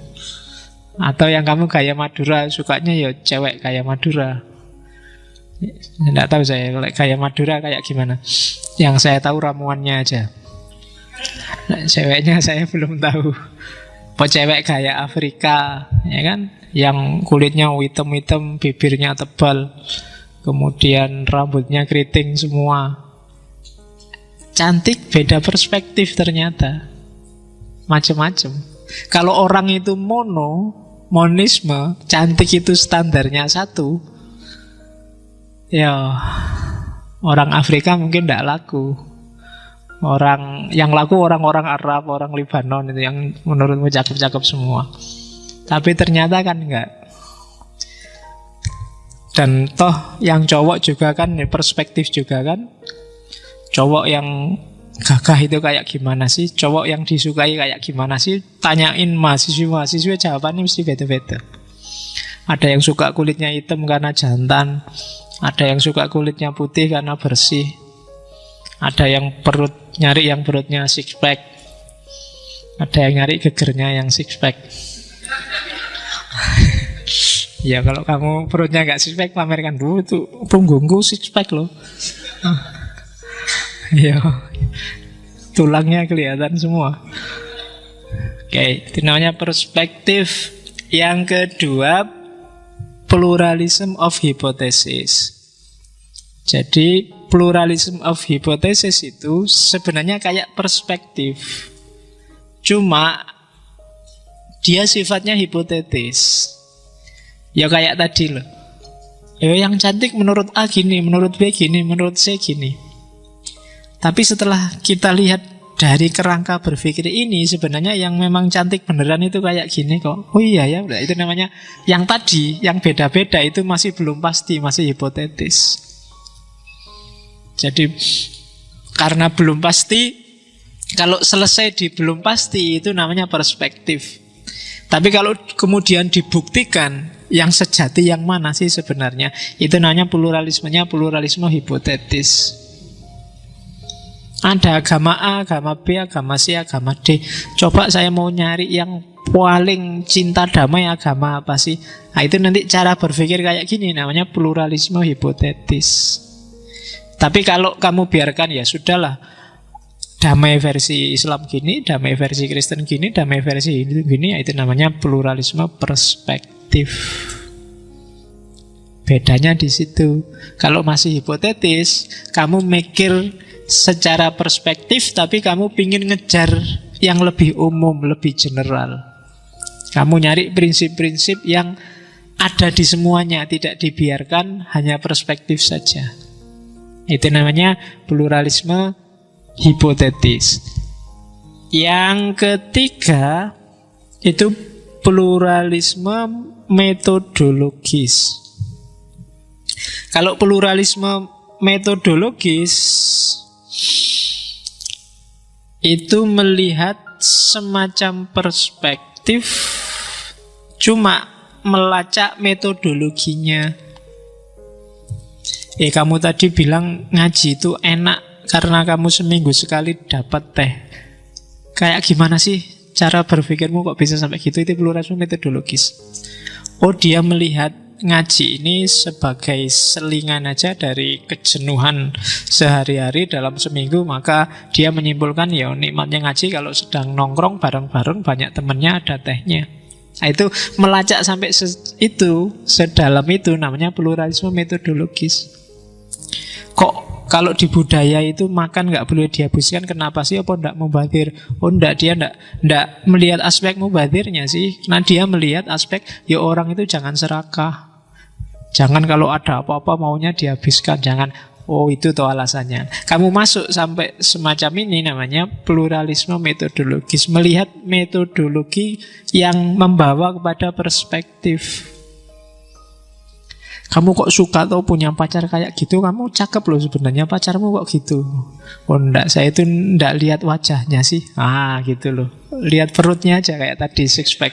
Atau yang kamu gaya Madura, sukanya ya cewek gaya Madura. Enggak tahu saya gaya Madura kayak gimana. Yang saya tahu ramuannya aja. Nah, ceweknya saya belum tahu. Apa cewek gaya Afrika, ya kan? Yang kulitnya hitam-hitam, bibirnya tebal, kemudian rambutnya keriting semua. Cantik, beda perspektif ternyata. Macam-macam. Kalau orang itu monisme, cantik itu standarnya satu, ya orang Afrika mungkin tidak laku. Orang yang laku orang-orang Arab, orang Libanon itu yang menurutmu cakep-cakep semua. Tapi ternyata kan enggak. Dan toh yang cowok juga kan perspektif juga kan. Cowok yang gagah itu kayak gimana sih? Cowok yang disukai kayak gimana sih? Tanyain mahasiswa jawabannya mesti beda-beda. Ada yang suka kulitnya hitam karena jantan, ada yang suka kulitnya putih karena bersih, ada yang nyari yang perutnya six pack, ada yang nyari gegernya yang six pack. Ya kalau kamu perutnya nggak six pack, pamerkan dulu tuh punggungku six pack loh. Ya, tulangnya kelihatan semua. Oke, itu namanya perspektif. Yang kedua, pluralism of hypothesis. Jadi pluralism of hypothesis itu sebenarnya kayak perspektif, cuma dia sifatnya hipotetis. Ya kayak tadi loh, ya yang cantik menurut A gini, menurut B gini, menurut C gini. Tapi setelah kita lihat dari kerangka berpikir ini, sebenarnya yang memang cantik beneran itu kayak gini kok. Oh iya ya, itu namanya yang tadi, yang beda-beda itu masih belum pasti, masih hipotetis. Jadi karena belum pasti, kalau selesai di belum pasti itu namanya perspektif. Tapi kalau kemudian dibuktikan Yang sejati yang mana sih sebenarnya? Itu namanya pluralismenya pluralisme hipotetis. Ada agama A, agama B, agama C, agama D. Coba saya mau nyari yang paling cinta damai agama apa sih? Nah, itu nanti cara berpikir kayak gini, namanya pluralisme hipotetis. Tapi kalau kamu biarkan, ya sudahlah, damai versi Islam gini, damai versi Kristen gini, damai versi Hindu gini, ya itu namanya pluralisme perspektif. Bedanya di situ. Kalau masih hipotetis, kamu mikir secara perspektif, tapi kamu pingin ngejar yang lebih umum, lebih general. Kamu nyari prinsip-prinsip yang ada di semuanya, tidak dibiarkan hanya perspektif saja. Itu namanya pluralisme hipotetis. Yang ketiga itu pluralisme metodologis. Kalau pluralisme metodologis itu melihat semacam perspektif, cuma melacak metodologinya. Kamu tadi bilang ngaji itu enak karena kamu seminggu sekali dapat teh. Kayak gimana sih cara berpikirmu kok bisa sampai gitu? Itu pluralisme metodologis. Oh, dia melihat ngaji ini sebagai selingan aja dari kejenuhan sehari-hari dalam seminggu, maka dia menyimpulkan ya nikmatnya ngaji kalau sedang nongkrong bareng-bareng banyak temennya ada tehnya. Nah, itu melacak sampai itu, sedalam itu, namanya pluralisme metodologis. Kok kalau di budaya itu makan nggak boleh dihabiskan, kenapa sih? Apa nggak mubazir? Oh nggak, dia nggak melihat aspek mubazirnya sih. Nah dia melihat aspek ya orang itu jangan serakah, jangan kalau ada apa-apa maunya dihabiskan, jangan. Oh itu tuh alasannya. Kamu masuk sampai semacam ini, namanya pluralisme metodologis. Melihat metodologi yang membawa kepada perspektif. Kamu kok suka atau punya pacar kayak gitu? Kamu cakep loh sebenarnya, pacarmu kok gitu? Oh enggak, saya itu enggak lihat wajahnya sih. Gitu loh. Lihat perutnya aja kayak tadi, six pack.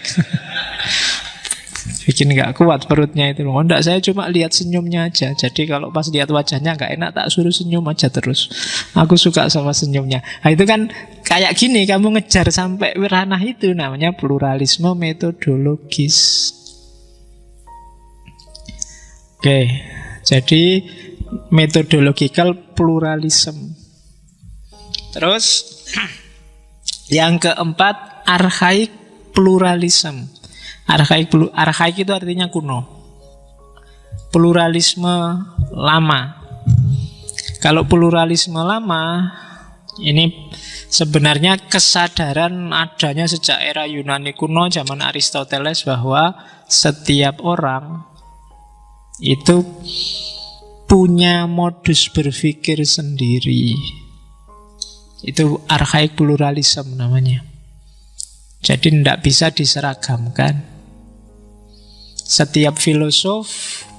Bikin nggak kuat perutnya itu. Oh enggak, saya cuma lihat senyumnya aja. Jadi kalau pas lihat wajahnya nggak enak, tak suruh senyum aja terus. Aku suka sama senyumnya. Nah itu kan kayak gini, kamu ngejar sampai ranah itu, namanya pluralisme metodologis. Oke, jadi methodological pluralism. Terus yang keempat, archaic pluralism. Archaik itu artinya kuno. Pluralisme lama. Kalau pluralisme lama, ini sebenarnya kesadaran adanya sejak era Yunani kuno, zaman Aristoteles, bahwa setiap orang itu punya modus berpikir sendiri. Itu archaik pluralism namanya. Jadi tidak bisa diseragamkan. Setiap filosof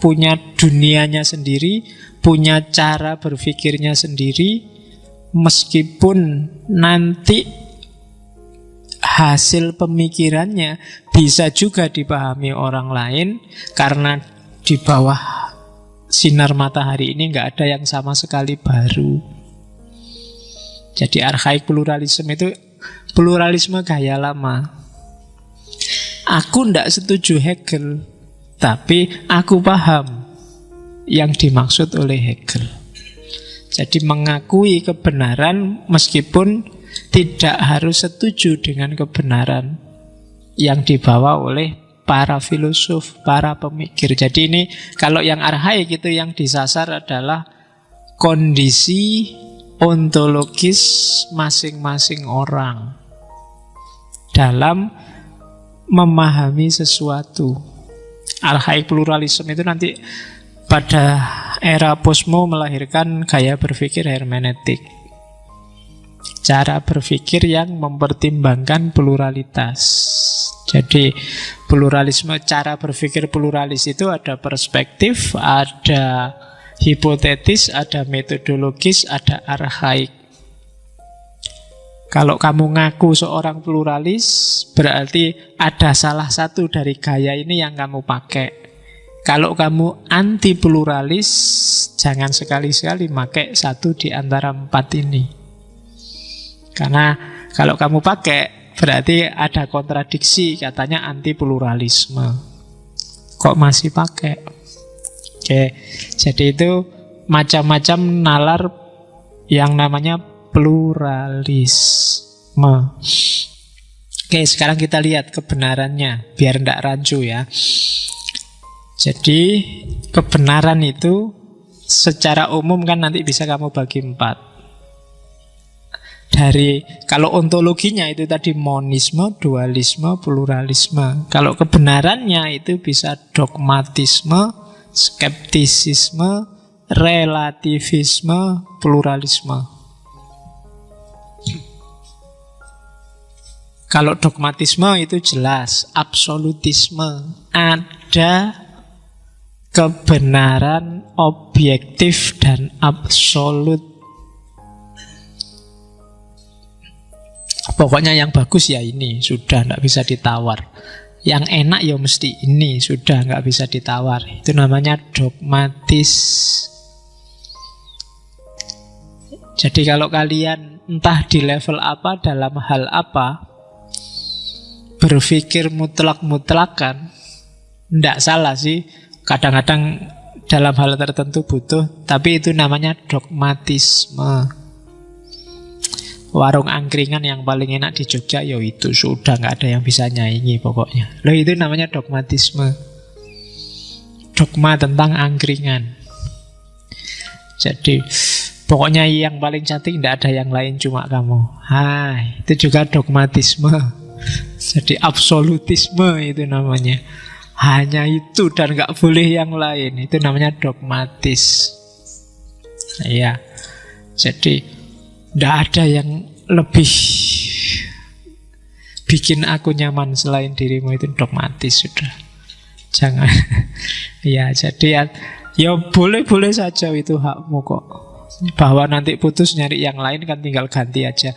punya dunianya sendiri, punya cara berpikirnya sendiri, meskipun nanti hasil pemikirannya bisa juga dipahami orang lain, karena di bawah sinar matahari ini nggak ada yang sama sekali baru. Jadi archaik pluralisme itu pluralisme gaya lama. Aku ndak setuju Hegel, tapi aku paham yang dimaksud oleh Hegel. Jadi mengakui kebenaran meskipun tidak harus setuju dengan kebenaran yang dibawa oleh para filosof, para pemikir. Jadi ini kalau yang arhaik itu yang disasar adalah kondisi ontologis masing-masing orang dalam memahami sesuatu. Archaik pluralisme itu nanti pada era posmo melahirkan gaya berpikir hermeneutik. Cara berpikir yang mempertimbangkan pluralitas. Jadi pluralisme, cara berpikir pluralis itu ada perspektif, ada hipotetis, ada metodologis, ada archaik. Kalau kamu ngaku seorang pluralis, berarti ada salah satu dari gaya ini yang kamu pakai. Kalau kamu anti pluralis, jangan sekali-sekali pakai satu di antara 4 ini. Karena kalau kamu pakai, berarti ada kontradiksi, katanya anti pluralisme. Kok masih pakai? Oke, jadi itu macam-macam nalar yang namanya pluralisme. Oke, sekarang kita lihat kebenarannya, biar tidak rancu ya. Jadi kebenaran itu secara umum kan nanti bisa kamu bagi 4. Dari kalau ontologinya itu tadi monisme, dualisme, pluralisme. Kalau kebenarannya itu bisa dogmatisme, skeptisisme, relativisme, pluralisme. Kalau dogmatisme itu jelas, absolutisme, ada kebenaran objektif dan absolut. Pokoknya yang bagus ya ini, sudah tidak bisa ditawar. Yang enak ya mesti ini, sudah nggak bisa ditawar. Itu namanya dogmatis. Jadi kalau kalian entah di level apa, dalam hal apa, berpikir mutlak-mutlakan, tidak salah sih. Kadang-kadang dalam hal tertentu butuh, tapi itu namanya dogmatisme. Warung angkringan yang paling enak di Jogja ya itu, sudah nggak ada yang bisa nyaingi pokoknya. Loh, itu namanya dogmatisme. Dogma tentang angkringan. Jadi pokoknya yang paling cantik, tidak ada yang lain, cuma kamu. Hai, itu juga dogmatisme. Jadi absolutisme itu namanya. Hanya itu dan gak boleh yang lain. Itu namanya dogmatis. Ya, jadi tidak ada yang lebih bikin aku nyaman selain dirimu, itu dogmatis sudah. Jangan. Ya, jadi ya boleh-boleh saja, itu hakmu kok. Bahwa nanti putus nyari yang lain kan tinggal ganti aja.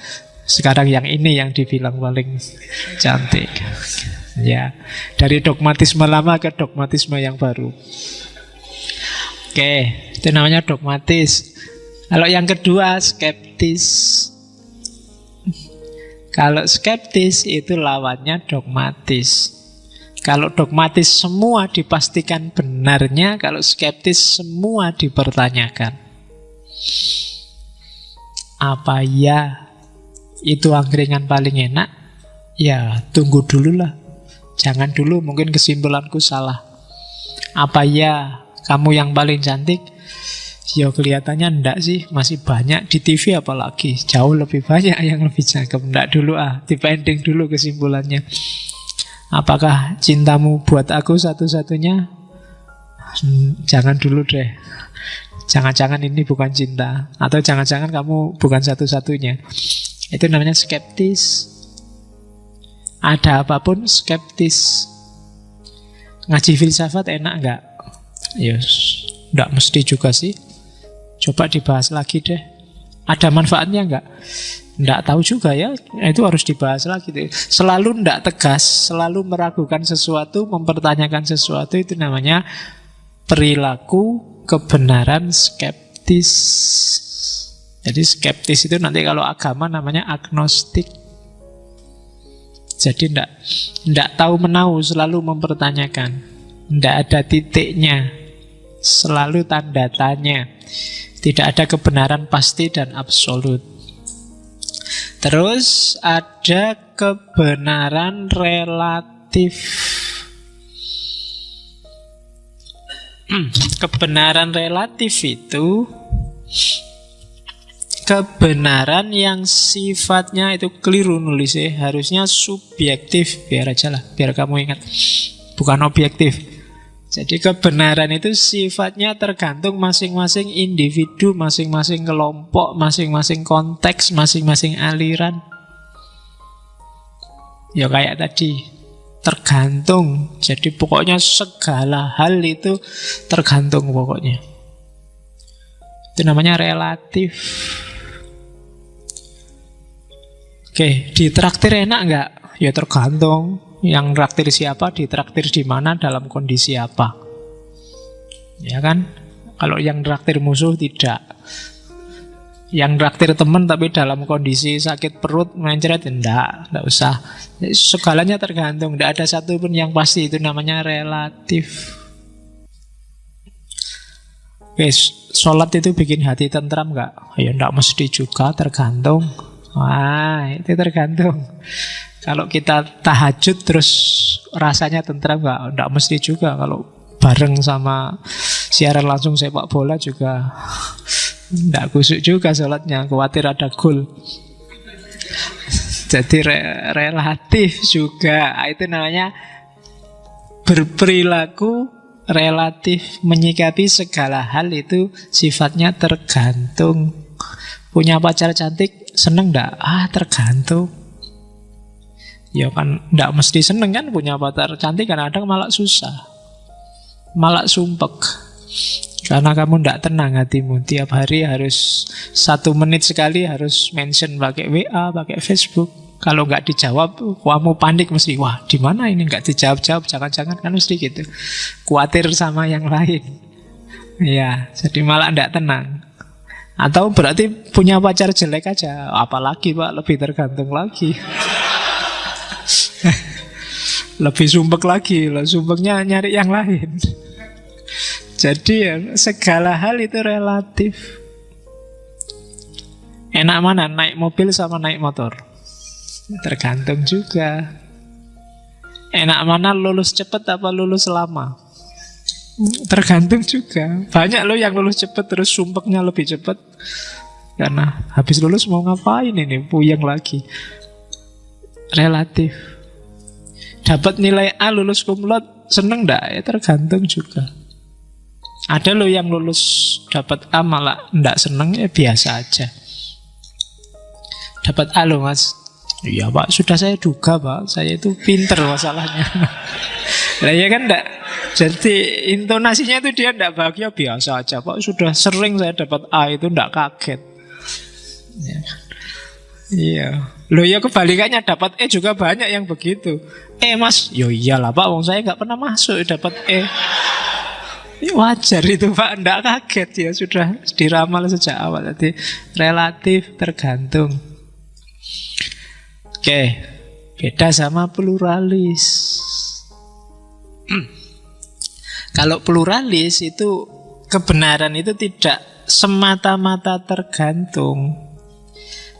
Sekarang yang ini yang dibilang paling cantik. Ya, dari dogmatisme lama ke dogmatisme yang baru. Oke, itu namanya dogmatis. Kalau yang kedua, skeptis. Kalau skeptis itu lawannya dogmatis. Kalau dogmatis semua dipastikan benarnya, kalau skeptis semua dipertanyakan. Apa ya itu angkringan paling enak? Ya, tunggu dulu lah. Jangan dulu, mungkin kesimpulanku salah. Apa ya kamu yang paling cantik? Ya kelihatannya enggak sih, masih banyak di TV apalagi. Jauh lebih banyak yang lebih cakep. Enggak dulu dipending dulu kesimpulannya. Apakah cintamu buat aku satu-satunya? Jangan dulu deh. Jangan-jangan ini bukan cinta. Atau jangan-jangan kamu bukan satu-satunya. Itu namanya skeptis. Ada apapun skeptis. Ngaji filsafat enak nggak? Yes, nggak mesti juga sih. Coba dibahas lagi deh. Ada manfaatnya nggak? Nggak tahu juga ya. Itu harus dibahas lagi deh. Selalu nggak tegas, selalu meragukan sesuatu, mempertanyakan sesuatu, itu namanya perilaku kebenaran skeptis. Jadi skeptis itu nanti kalau agama namanya agnostik. Jadi tidak tahu menahu, selalu mempertanyakan. Tidak ada titiknya, selalu tanda tanya. Tidak ada kebenaran pasti dan absolut. Terus ada kebenaran relatif. Kebenaran relatif itu kebenaran yang sifatnya itu keliru nulisnya, harusnya subjektif. Biar aja lah, biar kamu ingat, bukan objektif. Jadi kebenaran itu sifatnya tergantung masing-masing individu, masing-masing kelompok, masing-masing konteks, masing-masing aliran. Ya kayak tadi, tergantung. Jadi pokoknya segala hal itu tergantung pokoknya. Itu namanya relatif. Oke, ditraktir enak nggak? Ya tergantung. Yang traktir siapa, ditraktir di mana, dalam kondisi apa. Ya kan? Kalau yang traktir musuh tidak. Yang traktir teman tapi dalam kondisi sakit perut mencret, enggak usah. Segalanya tergantung, enggak ada satupun yang pasti, itu namanya relatif. Oke, sholat itu bikin hati tentram enggak? Ya enggak mesti juga, tergantung. Wah, itu tergantung. Kalau kita tahajud terus rasanya tentram enggak mesti juga. Kalau bareng sama siaran langsung sepak bola juga tidak kusuk juga sholatnya, khawatir ada gol. Jadi relatif juga. Itu namanya berperilaku relatif, menyikapi segala hal itu sifatnya tergantung. Punya pacar cantik seneng enggak? Tergantung. Ya kan enggak mesti seneng kan punya pacar cantik, kadang-kadang malah susah, malah sumpek. Karena kamu tidak tenang hatimu. Tiap hari harus 1 menit sekali harus mention pakai WA, pakai Facebook. Kalau nggak dijawab, kamu panik mesti. Wah, di mana ini nggak dijawab-jawab? Jangan-jangan kan mesti gitu. Khawatir sama yang lain. Ya, jadi malah tidak tenang. Atau berarti punya pacar jelek aja. Apalagi Pak, lebih tergantung lagi. Lebih sumpek lagi. Sumpeknya nyari yang lain. Jadi ya, segala hal itu relatif. Enak mana, naik mobil sama naik motor? Tergantung juga. Enak mana, lulus cepat apa lulus lama? Tergantung juga. Banyak loh yang lulus cepat terus sumpeknya lebih cepat. Karena habis lulus mau ngapain ini, puyeng lagi. Relatif. Dapat nilai A lulus cum laude, seneng enggak? Ya tergantung juga. Ada loh yang lulus dapat A malah enggak seneng, ya biasa aja. Dapat A loh Mas. Iya Pak, sudah saya duga Pak, saya itu pinter masalahnya. Nah ya kan enggak. Jadi intonasinya itu dia enggak bahagia, biasa aja Pak, sudah sering saya dapat A itu enggak kaget. Ya. Iya. Loh ya kebalikannya, dapat E juga banyak yang begitu. Mas, yo iyalah Pak, wong saya enggak pernah masuk dapat E. Wajar itu Pak, enggak kaget ya, sudah diramal sejak awal. Jadi relatif, tergantung. Oke, beda sama pluralis. Kalau pluralis itu kebenaran itu tidak semata-mata tergantung,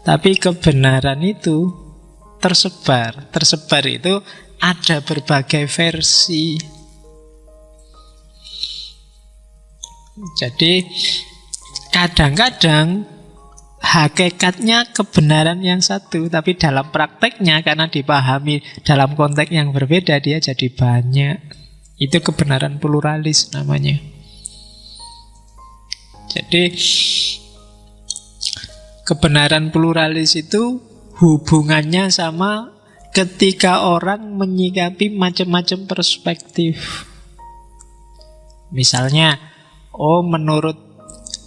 tapi kebenaran itu tersebar. Tersebar itu ada berbagai versi. Jadi kadang-kadang hakikatnya kebenaran yang satu, tapi dalam prakteknya karena dipahami dalam konteks yang berbeda dia jadi banyak. Itu kebenaran pluralis namanya. Jadi kebenaran pluralis itu hubungannya sama ketika orang menyikapi macam-macam perspektif. Misalnya, menurut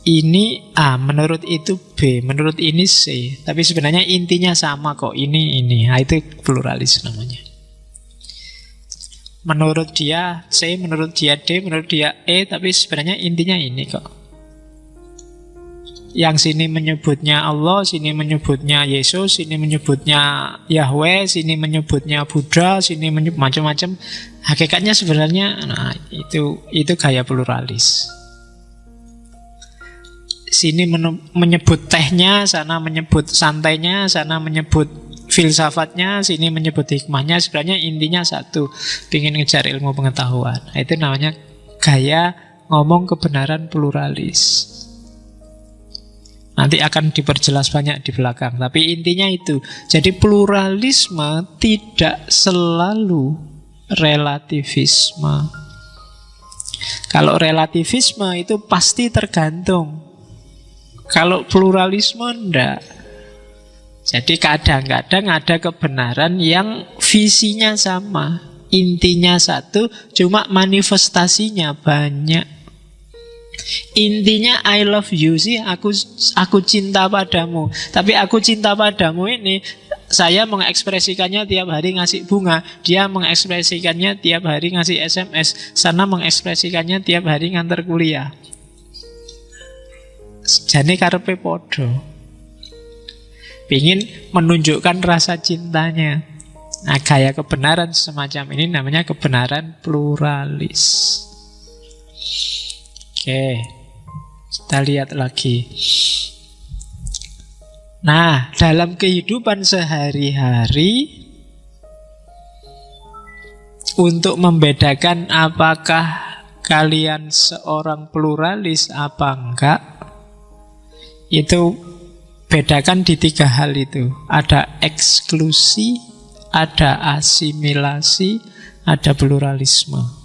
ini A, menurut itu B, menurut ini C, tapi sebenarnya intinya sama kok, ini. Nah, itu pluralis namanya. Menurut dia C, menurut dia D, menurut dia E, tapi sebenarnya intinya ini kok. Yang sini menyebutnya Allah, sini menyebutnya Yesus, sini menyebutnya Yahweh, sini menyebutnya Buddha, sini menyebut macam-macam. Hakikatnya sebenarnya, nah itu gaya pluralis. Sini menyebut tehnya, sana menyebut santainya, sana menyebut filsafatnya, sini menyebut hikmahnya. Sebenarnya intinya satu, ingin ngejar ilmu pengetahuan. Nah, itu namanya gaya ngomong kebenaran pluralis. Nanti akan diperjelas banyak di belakang, tapi intinya itu. Jadi pluralisme tidak selalu relativisme. Kalau relativisme itu pasti tergantung. Kalau pluralisme enggak. Jadi kadang-kadang ada kebenaran yang visinya sama, intinya satu, cuma manifestasinya banyak. Intinya I love you sih, aku cinta padamu. Tapi aku cinta padamu ini saya mengekspresikannya tiap hari ngasih bunga, dia mengekspresikannya tiap hari ngasih SMS, sana mengekspresikannya tiap hari nganter kuliah. Jane karepe podo. Pingin menunjukkan rasa cintanya. Nah, gaya kebenaran semacam ini namanya kebenaran pluralis. Oke, kita lihat lagi. Nah, dalam kehidupan sehari-hari, untuk membedakan apakah kalian seorang pluralis apa enggak, itu bedakan di 3 hal itu. Ada eksklusi, ada asimilasi, ada pluralisme.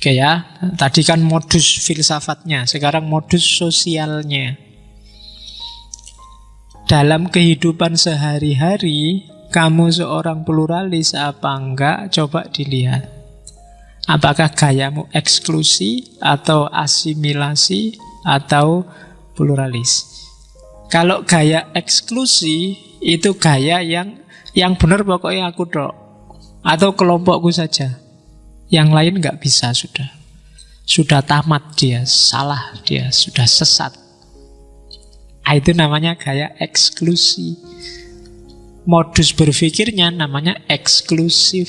Oke ya, tadi kan modus filsafatnya, sekarang modus sosialnya. Dalam kehidupan sehari-hari, kamu seorang pluralis apa enggak? Coba dilihat. Apakah gayamu eksklusi atau asimilasi atau pluralis? Kalau gaya eksklusi itu gaya yang benar pokoknya aku tok atau kelompokku saja. Yang lain nggak bisa, sudah tamat dia, salah dia, sudah sesat. Itu namanya gaya eksklusi. Modus berpikirnya namanya eksklusif.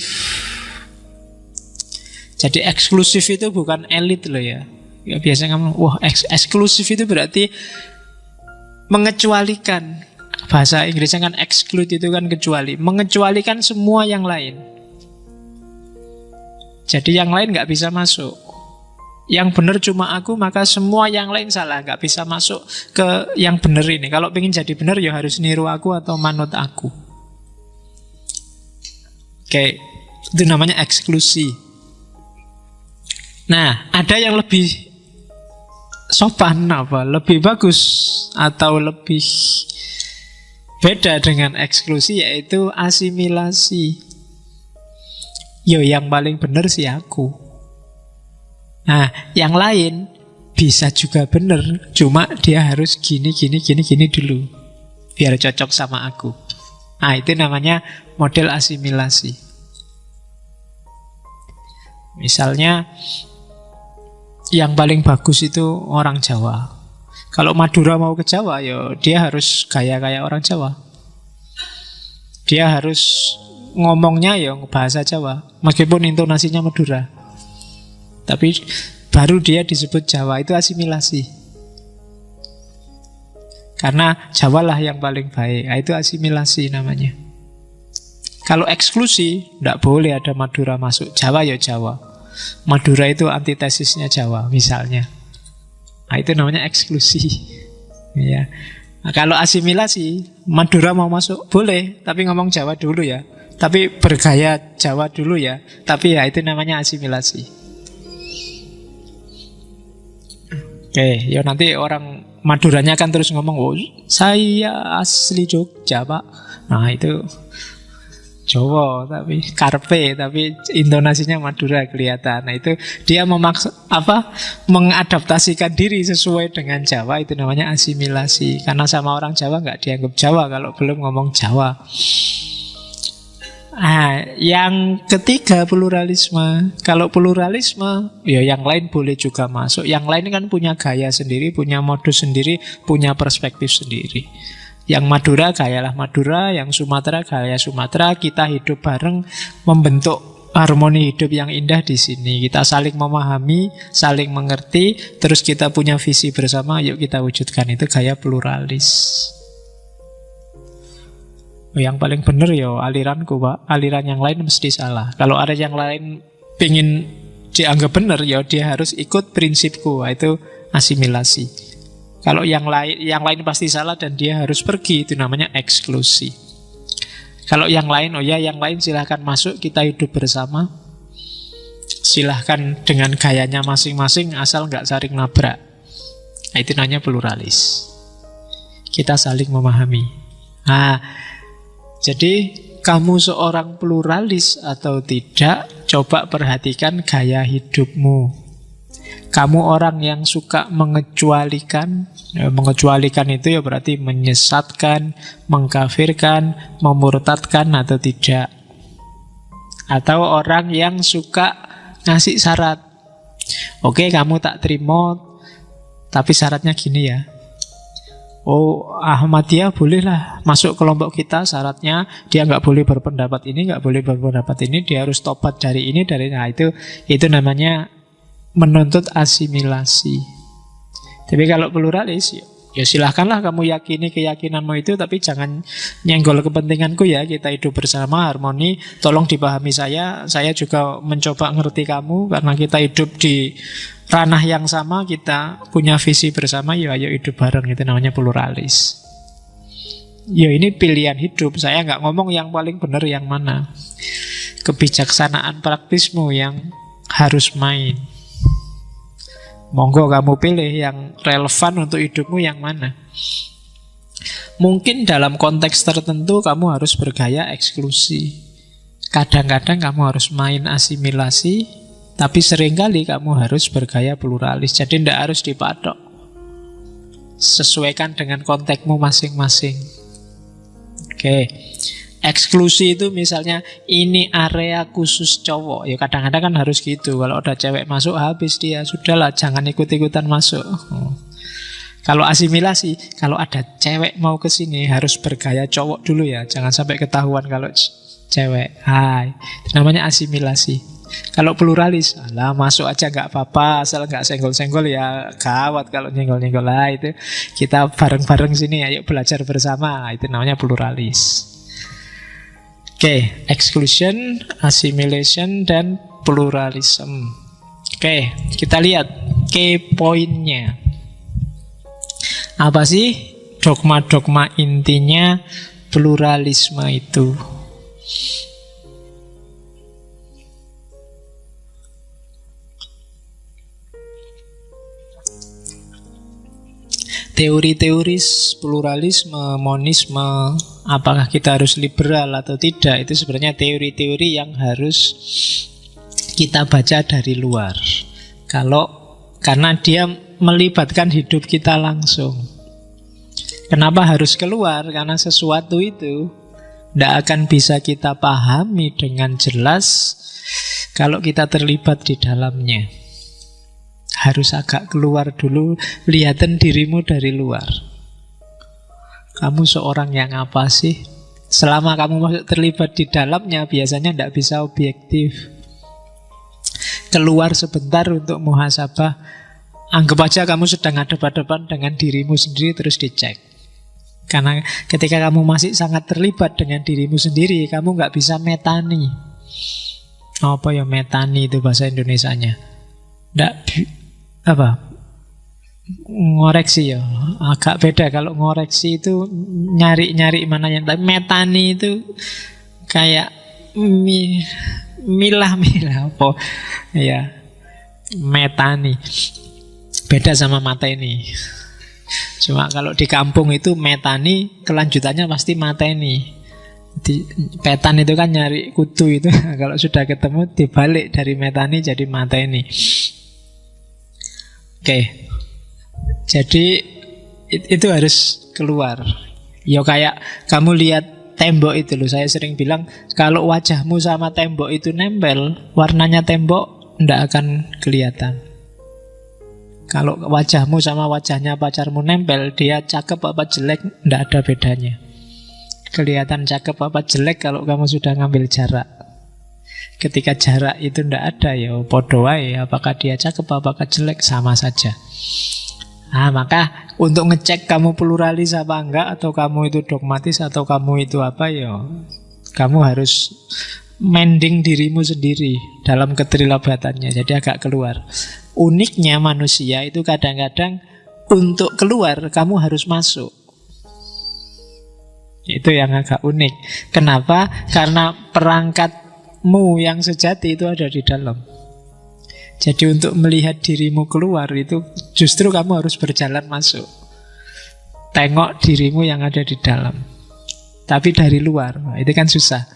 Jadi eksklusif itu bukan elit loh ya. Ya biasanya kamu, wah eksklusif itu berarti mengecualikan. Bahasa Inggrisnya kan exclude itu kan kecuali, mengecualikan semua yang lain. Jadi yang lain nggak bisa masuk. Yang benar cuma aku, maka semua yang lain salah, nggak bisa masuk ke yang benar ini. Kalau pengen jadi benar ya harus niru aku atau manut aku. Oke, itu namanya eksklusi. Nah, ada yang lebih sopan apa? Lebih bagus atau lebih beda dengan eksklusi, yaitu asimilasi. Yo, yang paling benar sih aku. Nah, yang lain bisa juga benar, cuma dia harus gini dulu biar cocok sama aku. Nah, itu namanya model asimilasi. Misalnya yang paling bagus itu orang Jawa. Kalau Madura mau ke Jawa, yo dia harus gaya-gaya orang Jawa. Dia harus ngomongnya ya bahasa Jawa, meskipun intonasinya Madura. Tapi baru dia disebut Jawa, itu asimilasi. Karena Jawa lah yang paling baik, itu asimilasi namanya. Kalau eksklusi, tidak boleh ada Madura masuk. Jawa ya Jawa. Madura itu antitesisnya Jawa, misalnya. Nah, itu namanya eksklusi. Ya. Nah, kalau asimilasi, Madura mau masuk, boleh, tapi ngomong Jawa dulu ya. Tapi bergaya Jawa dulu ya. Tapi ya itu namanya asimilasi. Oke, ya nanti orang Maduranya kan terus ngomong, oh, saya asli Jogja Pak. Nah itu Jawa tapi karpe, tapi intonasinya Madura kelihatan. Nah itu dia mengadaptasikan diri sesuai dengan Jawa, itu namanya asimilasi. Karena sama orang Jawa nggak dianggap Jawa kalau belum ngomong Jawa. Nah, yang ketiga pluralisme. Kalau pluralisme, ya yang lain boleh juga masuk. Yang lain kan punya gaya sendiri, punya modus sendiri, punya perspektif sendiri. Yang Madura gayalah Madura, yang Sumatera gaya Sumatera. Kita hidup bareng, membentuk harmoni hidup yang indah di sini. Kita saling memahami, saling mengerti, terus kita punya visi bersama, yuk kita wujudkan. Itu gaya pluralis. Yang paling benar ya aliranku Pak. Aliran yang lain mesti salah. Kalau ada yang lain pengen dianggap benar, ya dia harus ikut prinsipku. Itu asimilasi. Kalau yang lain pasti salah dan dia harus pergi, itu namanya eksklusi. Kalau yang lain, oh ya yang lain silahkan masuk, kita hidup bersama. Silahkan dengan gayanya masing-masing, asal nggak saling nabrak. Nah, itu namanya pluralis. Kita saling memahami. Nah, jadi kamu seorang pluralis atau tidak, coba perhatikan gaya hidupmu. Kamu orang yang suka mengecualikan. Mengecualikan itu ya berarti menyesatkan, mengkafirkan, memurtadkan atau tidak. Atau orang yang suka ngasih syarat. Oke, kamu tak terima, tapi syaratnya gini ya. Oh, Ahmadiyah bolehlah masuk kelompok kita, syaratnya dia nggak boleh berpendapat ini, nggak boleh berpendapat ini, dia harus tobat dari ini, dari nah itu namanya menuntut asimilasi. Tapi kalau pluralis, ya silahkanlah kamu yakini keyakinanmu itu, tapi jangan nyenggol kepentinganku ya. Kita hidup bersama harmoni. Tolong dipahami saya juga mencoba ngerti kamu, karena kita hidup di ranah yang sama, kita punya visi bersama, ya ayo hidup bareng. Itu namanya pluralis. Ya ini pilihan hidup. Saya nggak ngomong yang paling benar yang mana. Kebijaksanaan praktismu yang harus main. Monggo kamu pilih yang relevan untuk hidupmu yang mana. Mungkin dalam konteks tertentu kamu harus bergaya eksklusi. Kadang-kadang kamu harus main asimilasi, tapi seringkali kamu harus bergaya pluralis. Jadi tidak harus dipatok. Sesuaikan dengan konteksmu masing-masing. Oke. Eksklusi itu misalnya ini area khusus cowok. Ya kadang-kadang kan harus gitu. Kalau ada cewek masuk habis dia. Sudahlah, jangan ikut-ikutan masuk. Kalau asimilasi, kalau ada cewek mau ke sini harus bergaya cowok dulu ya. Jangan sampai ketahuan kalau cewek. Hai, itu namanya asimilasi. Kalau pluralis, alah masuk aja nggak apa-apa, asal nggak senggol-senggol ya gawat kalau nyenggol-nyenggol lah itu. Kita bareng-bareng sini, ayo belajar bersama. Itu namanya pluralis. Oke, exclusion, assimilation, dan pluralism. Oke, kita lihat key point-nya. Apa sih dogma-dogma intinya pluralisme itu? Teori-teori pluralisme, monisme, apakah kita harus liberal atau tidak, itu sebenarnya teori-teori yang harus kita baca dari luar. Karena dia melibatkan hidup kita langsung. Kenapa harus keluar? Karena sesuatu itu tidak akan bisa kita pahami dengan jelas kalau kita terlibat di dalamnya. Harus agak keluar dulu, lihatan dirimu dari luar. Kamu seorang yang apa sih? Selama kamu masih terlibat di dalamnya, biasanya tidak bisa objektif. Keluar sebentar untuk muhasabah. Anggap aja kamu sedang hadapan-hadapan dengan dirimu sendiri, terus dicek. Karena ketika kamu masih sangat terlibat dengan dirimu sendiri, kamu nggak bisa metani. Apa ya metani itu bahasa Indonesianya? Ngoreksi ya, agak beda. Kalau ngoreksi itu nyari-nyari mana yang, tapi metani itu kayak milah-milah apa ya, metani beda sama mateni. Cuma kalau di kampung itu metani kelanjutannya pasti mateni. Petan itu kan nyari kutu itu. Kalau sudah ketemu dibalik dari metani jadi mateni. Oke. Jadi itu harus keluar. Ya kayak kamu lihat tembok itu loh. Saya sering bilang kalau wajahmu sama tembok itu nempel, warnanya tembok tidak akan kelihatan. Kalau wajahmu sama wajahnya pacarmu nempel, dia cakep apa jelek tidak ada bedanya. Kelihatan cakep apa jelek kalau kamu sudah ngambil jarak. Ketika jarak itu tidak ada, ya podo wae, apakah dia cakep apakah jelek sama saja. Nah, maka untuk ngecek kamu pluralis apa enggak, atau kamu itu dogmatis, atau kamu itu apa, ya kamu harus mending dirimu sendiri dalam keterlibatannya. Jadi agak keluar. Uniknya manusia itu kadang-kadang untuk keluar kamu harus masuk. Itu yang agak unik. Kenapa? Karena perangkatmu yang sejati itu ada di dalam. Jadi untuk melihat dirimu keluar itu justru kamu harus berjalan masuk. Tengok dirimu yang ada di dalam. Tapi dari luar, nah, itu kan susah.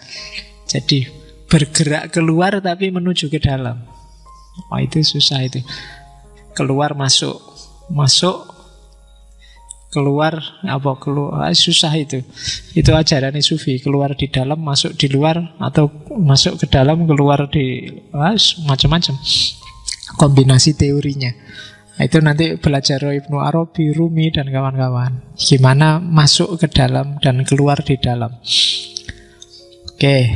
Jadi bergerak keluar tapi menuju ke dalam. Oh, itu susah itu. keluar masuk, masuk keluar, apa keluar, susah itu ajaran sufi, keluar di dalam masuk di luar, atau masuk ke dalam keluar di, macam-macam kombinasi teorinya. Itu nanti belajar Ibnu Arabi, Rumi, dan kawan-kawan, gimana masuk ke dalam dan keluar di dalam. Oke.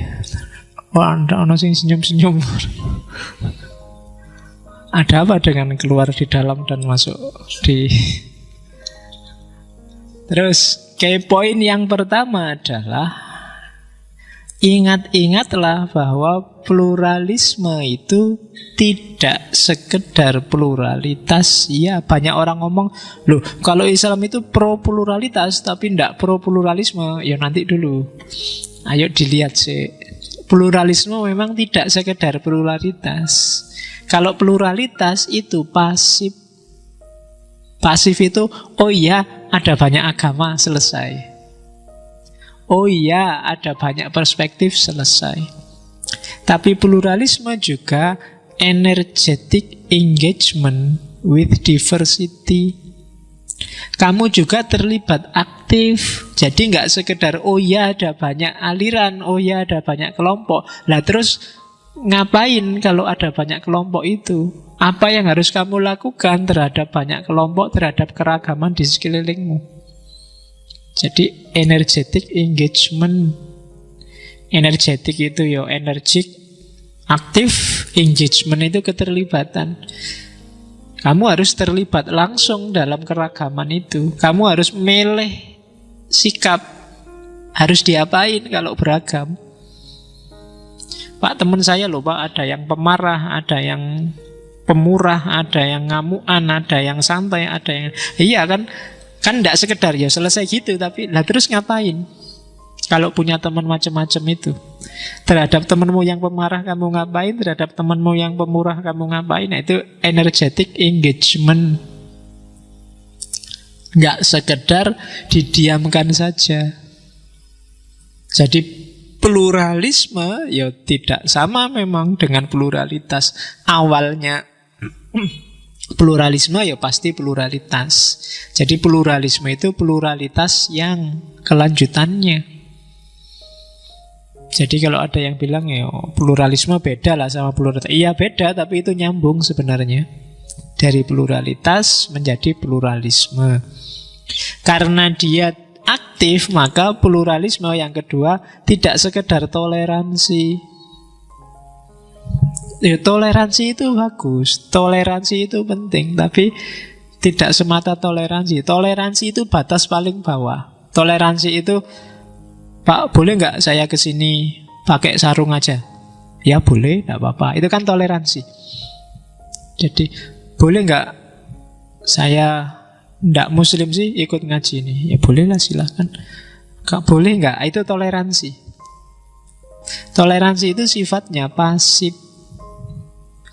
Ono sing senyum-senyum. Ada apa dengan keluar di dalam dan masuk di... Terus, poin yang pertama adalah ingat-ingatlah bahwa pluralisme itu tidak sekedar pluralitas. Ya, banyak orang ngomong, loh kalau Islam itu pro pluralitas tapi tidak pro pluralisme. Ya nanti dulu, ayo dilihat sih. Pluralisme memang tidak sekedar pluralitas. Kalau pluralitas itu pasif. Pasif itu, oh iya ada banyak agama, selesai. Oh iya ada banyak perspektif, selesai. Tapi pluralisme juga energetic engagement with diversity. Kamu juga terlibat aktif. Jadi nggak sekedar oh ya ada banyak aliran, oh ya ada banyak kelompok. Lah terus ngapain kalau ada banyak kelompok itu? Apa yang harus kamu lakukan terhadap banyak kelompok, terhadap keragaman di sekelilingmu? Jadi energetic engagement. Energetic itu ya energik, aktif, engagement itu keterlibatan. Kamu harus terlibat langsung dalam keragaman itu. Kamu harus milih sikap. Harus diapain kalau beragam. Pak, teman saya loh Pak, ada yang pemarah, ada yang pemurah, ada yang ngamuan, ada yang santai, ada yang... Iya kan tidak sekedar ya selesai gitu. Tapi lah terus ngapain? Kalau punya teman macam-macam itu. Terhadap temanmu yang pemarah kamu ngapain? Terhadap temanmu yang pemurah kamu ngapain? Nah, itu energetic engagement. Nggak sekedar didiamkan saja. Jadi pluralisme ya tidak sama memang dengan pluralitas. Awalnya pluralisme ya pasti pluralitas. Jadi pluralisme itu pluralitas yang kelanjutannya. Jadi kalau ada yang bilang ya pluralisme beda lah sama pluralitas. Iya beda, tapi itu nyambung sebenarnya. Dari pluralitas menjadi pluralisme. Karena dia aktif, maka pluralisme yang kedua tidak sekedar toleransi. Ya, toleransi itu bagus, toleransi itu penting, tapi tidak semata toleransi. Toleransi itu batas paling bawah. Toleransi itu, Pak, boleh nggak saya kesini pakai sarung aja? Ya boleh, nggak apa-apa. Itu kan toleransi. Jadi boleh nggak saya nggak muslim sih ikut ngaji ini? Ya bolehlah, silahkan. Nggak boleh nggak? Itu toleransi. Toleransi itu sifatnya pasif.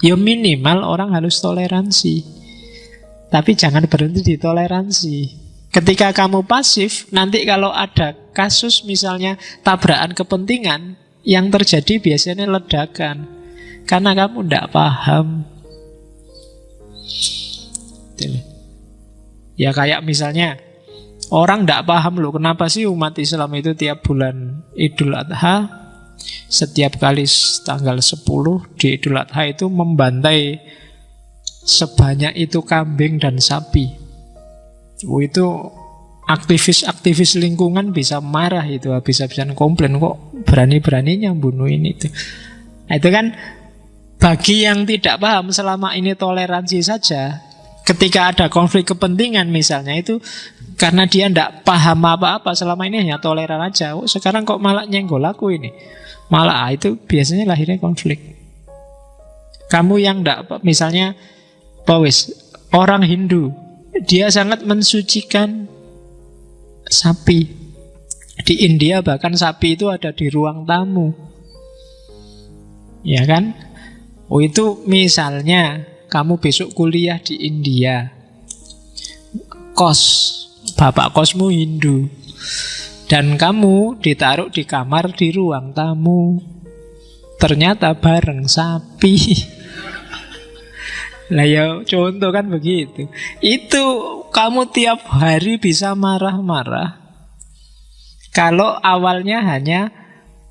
Ya minimal orang harus toleransi. Tapi jangan berhenti di toleransi. Ketika kamu pasif, nanti kalau ada kasus misalnya tabrakan kepentingan, yang terjadi biasanya ledakan. Karena kamu tidak paham. Ya kayak misalnya orang tidak paham loh, kenapa sih umat Islam itu tiap bulan Idul Adha, setiap kali tanggal 10 di Idul Adha itu membantai sebanyak itu kambing dan sapi. Itu aktivis-aktivis lingkungan bisa marah itu, habis-habisan komplain, kok berani-beraninya bunuhin itu. Nah, itu kan bagi yang tidak paham selama ini toleransi saja. Ketika ada konflik kepentingan misalnya, itu karena dia tidak paham apa-apa, selama ini hanya toleran aja. Oh, sekarang kok malah nyenggol aku ini. Malah itu biasanya lahirnya konflik. Kamu yang tidak, misalnya orang Hindu, dia sangat mensucikan sapi. Di India bahkan sapi itu ada di ruang tamu. Ya kan? Oh, itu misalnya kamu besok kuliah di India, bapak kosmu Hindu, dan kamu ditaruh di kamar di ruang tamu. Ternyata bareng sapi. Lah ya contoh kan begitu. Itu kamu tiap hari bisa marah-marah. Kalau awalnya hanya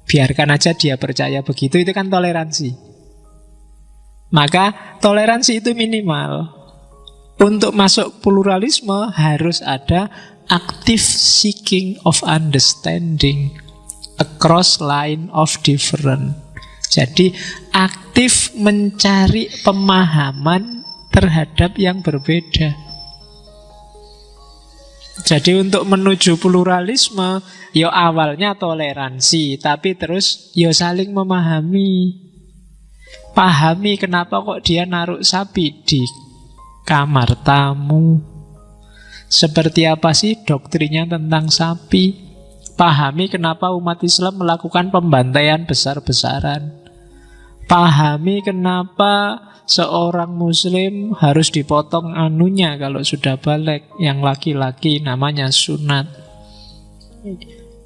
biarkan aja dia percaya begitu, itu kan toleransi. Maka toleransi itu minimal. Untuk masuk pluralisme harus ada active seeking of understanding across line of different. Jadi aktif mencari pemahaman terhadap yang berbeda. Jadi untuk menuju pluralisme, ya awalnya toleransi, tapi terus ya saling memahami. Pahami kenapa kok dia naruh sapi di kamar tamu. Seperti apa sih doktrinnya tentang sapi? Pahami kenapa umat Islam melakukan pembantaian besar-besaran. Pahami kenapa seorang muslim harus dipotong anunya kalau sudah balik. Yang laki-laki namanya sunat.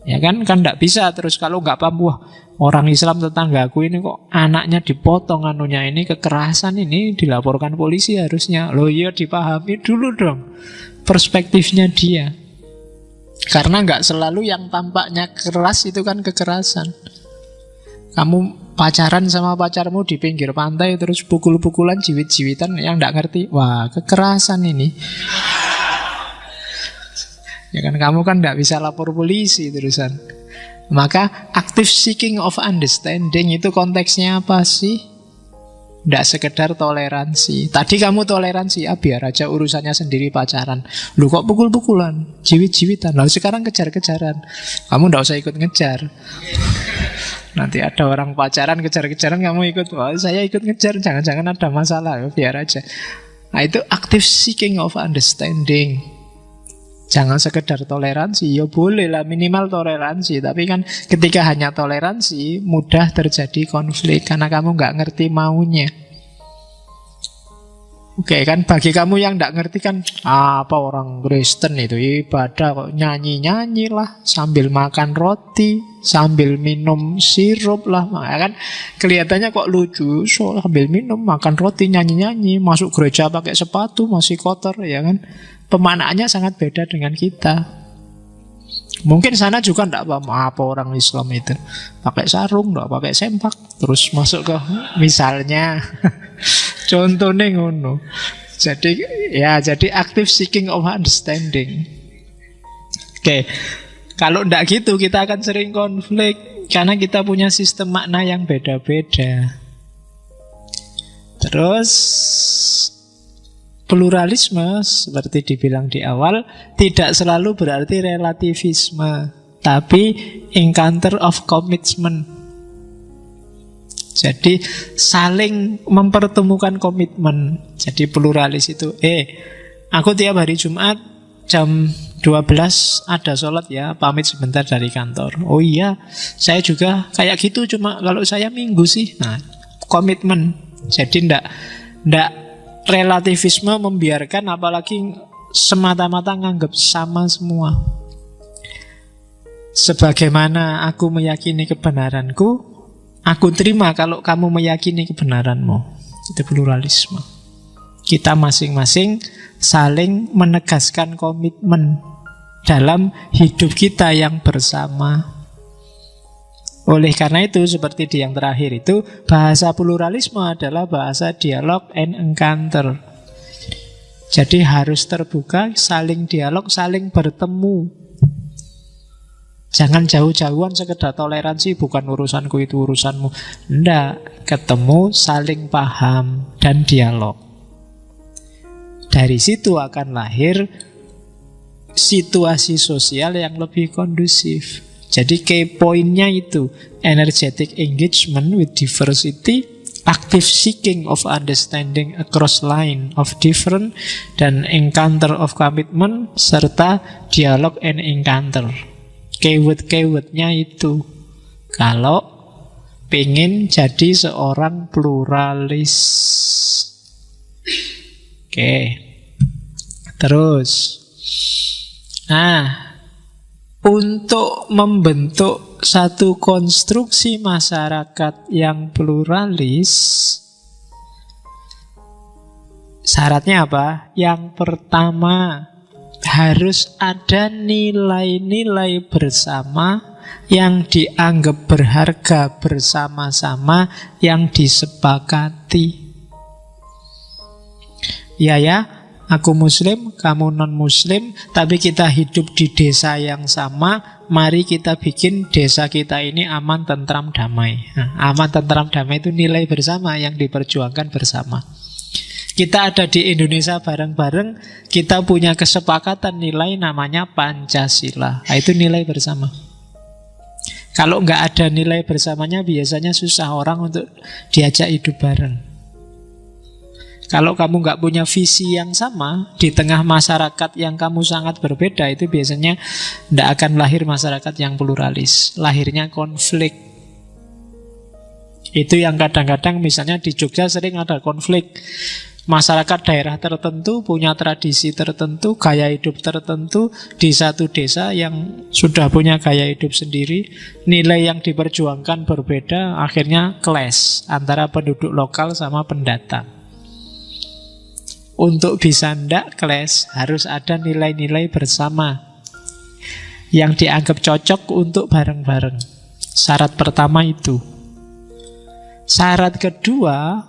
Ya kan tidak bisa terus kalau nggak paham. Wah, orang Islam tetanggaku ini kok anaknya dipotong anunya, ini kekerasan, ini dilaporkan polisi harusnya. Loh iya, dipahami dulu dong perspektifnya dia. Karena nggak selalu yang tampaknya keras itu kan kekerasan. Kamu pacaran sama pacarmu di pinggir pantai terus pukul-pukulan, jiwit-jiwitan, yang nggak ngerti, wah kekerasan ini. Ya kan kamu kan nggak bisa lapor polisi terusan. Maka active seeking of understanding itu konteksnya apa sih? Tidak sekedar toleransi. Tadi kamu toleransi, biar aja urusannya sendiri pacaran. Lu kok pukul-pukulan, jiwit-jiwitan. Lalu sekarang kejar-kejaran. Kamu tidak usah ikut ngejar. Nanti ada orang pacaran kejar-kejaran, kamu ikut. Wah, saya ikut ngejar, jangan-jangan ada masalah. Biar aja. Nah itu active seeking of understanding. Jangan sekedar toleransi. Ya boleh lah minimal toleransi. Tapi kan ketika hanya toleransi, mudah terjadi konflik karena kamu nggak ngerti maunya. Oke kan, bagi kamu yang nggak ngerti kan, apa orang Kristen itu ibadah kok nyanyi-nyanyi lah, sambil makan roti, sambil minum sirup lah. Maka kan kelihatannya kok lucu, so, sambil minum, makan roti, nyanyi-nyanyi, masuk gereja pakai sepatu, masih kotor, ya kan. Pemaknaannya sangat beda dengan kita. Mungkin sana juga tidak paham apa orang Islam itu pakai sarung, tidak pakai sempak, terus masuk ke misalnya contohnya ngono. Jadi active seeking of understanding. Oke, kalau tidak gitu kita akan sering konflik karena kita punya sistem makna yang beda-beda. Terus pluralisme, seperti dibilang di awal, tidak selalu berarti relativisme, tapi encounter of commitment. Jadi saling mempertemukan komitmen. Jadi pluralis itu, aku tiap hari Jumat jam 12 ada sholat ya, pamit sebentar dari kantor. Oh iya, saya juga kayak gitu, cuma kalau saya minggu sih. Nah, komitmen. Jadi ndak relativisme membiarkan, apalagi semata-mata nganggap sama semua. Sebagaimana aku meyakini kebenaranku, aku terima kalau kamu meyakini kebenaranmu. Itu pluralisme. Kita masing-masing saling menegaskan komitmen dalam hidup kita yang bersama. Oleh karena itu, seperti di yang terakhir itu, bahasa pluralisme adalah bahasa dialog and encounter. Jadi harus terbuka, saling dialog, saling bertemu. Jangan jauh-jauhan sekedar toleransi, bukan urusanku itu urusanmu. Tidak, ketemu, saling paham, dan dialog. Dari situ akan lahir situasi sosial yang lebih kondusif. Jadi key point-nya itu energetic engagement with diversity, active seeking of understanding across line of different, dan encounter of commitment, serta dialog and encounter. Keyword-keywordnya itu kalau pengen jadi seorang pluralis. Oke. Terus untuk membentuk satu konstruksi masyarakat yang pluralis, Syaratnya apa? Yang pertama, harus ada nilai-nilai bersama yang dianggap berharga bersama-sama, yang disepakati. Ya, aku muslim, kamu non-muslim, tapi kita hidup di desa yang sama. Mari kita bikin desa kita ini aman, tentram, damai. Nah, aman, tentram, damai itu nilai bersama yang diperjuangkan bersama. Kita ada di Indonesia bareng-bareng, kita punya kesepakatan nilai namanya Pancasila. Nah, itu nilai bersama. Kalau nggak ada nilai bersamanya, biasanya susah orang untuk diajak hidup bareng. Kalau kamu nggak punya visi yang sama di tengah masyarakat yang kamu sangat berbeda, itu biasanya tidak akan lahir masyarakat yang pluralis. Lahirnya konflik. Itu yang kadang-kadang misalnya di Jogja sering ada konflik. Masyarakat daerah tertentu punya tradisi tertentu, gaya hidup tertentu. Di satu desa yang sudah punya gaya hidup sendiri, nilai yang diperjuangkan berbeda, akhirnya clash antara penduduk lokal sama pendatang. Untuk bisa ndak clash, harus ada nilai-nilai bersama yang dianggap cocok untuk bareng-bareng. Syarat pertama itu. Syarat kedua,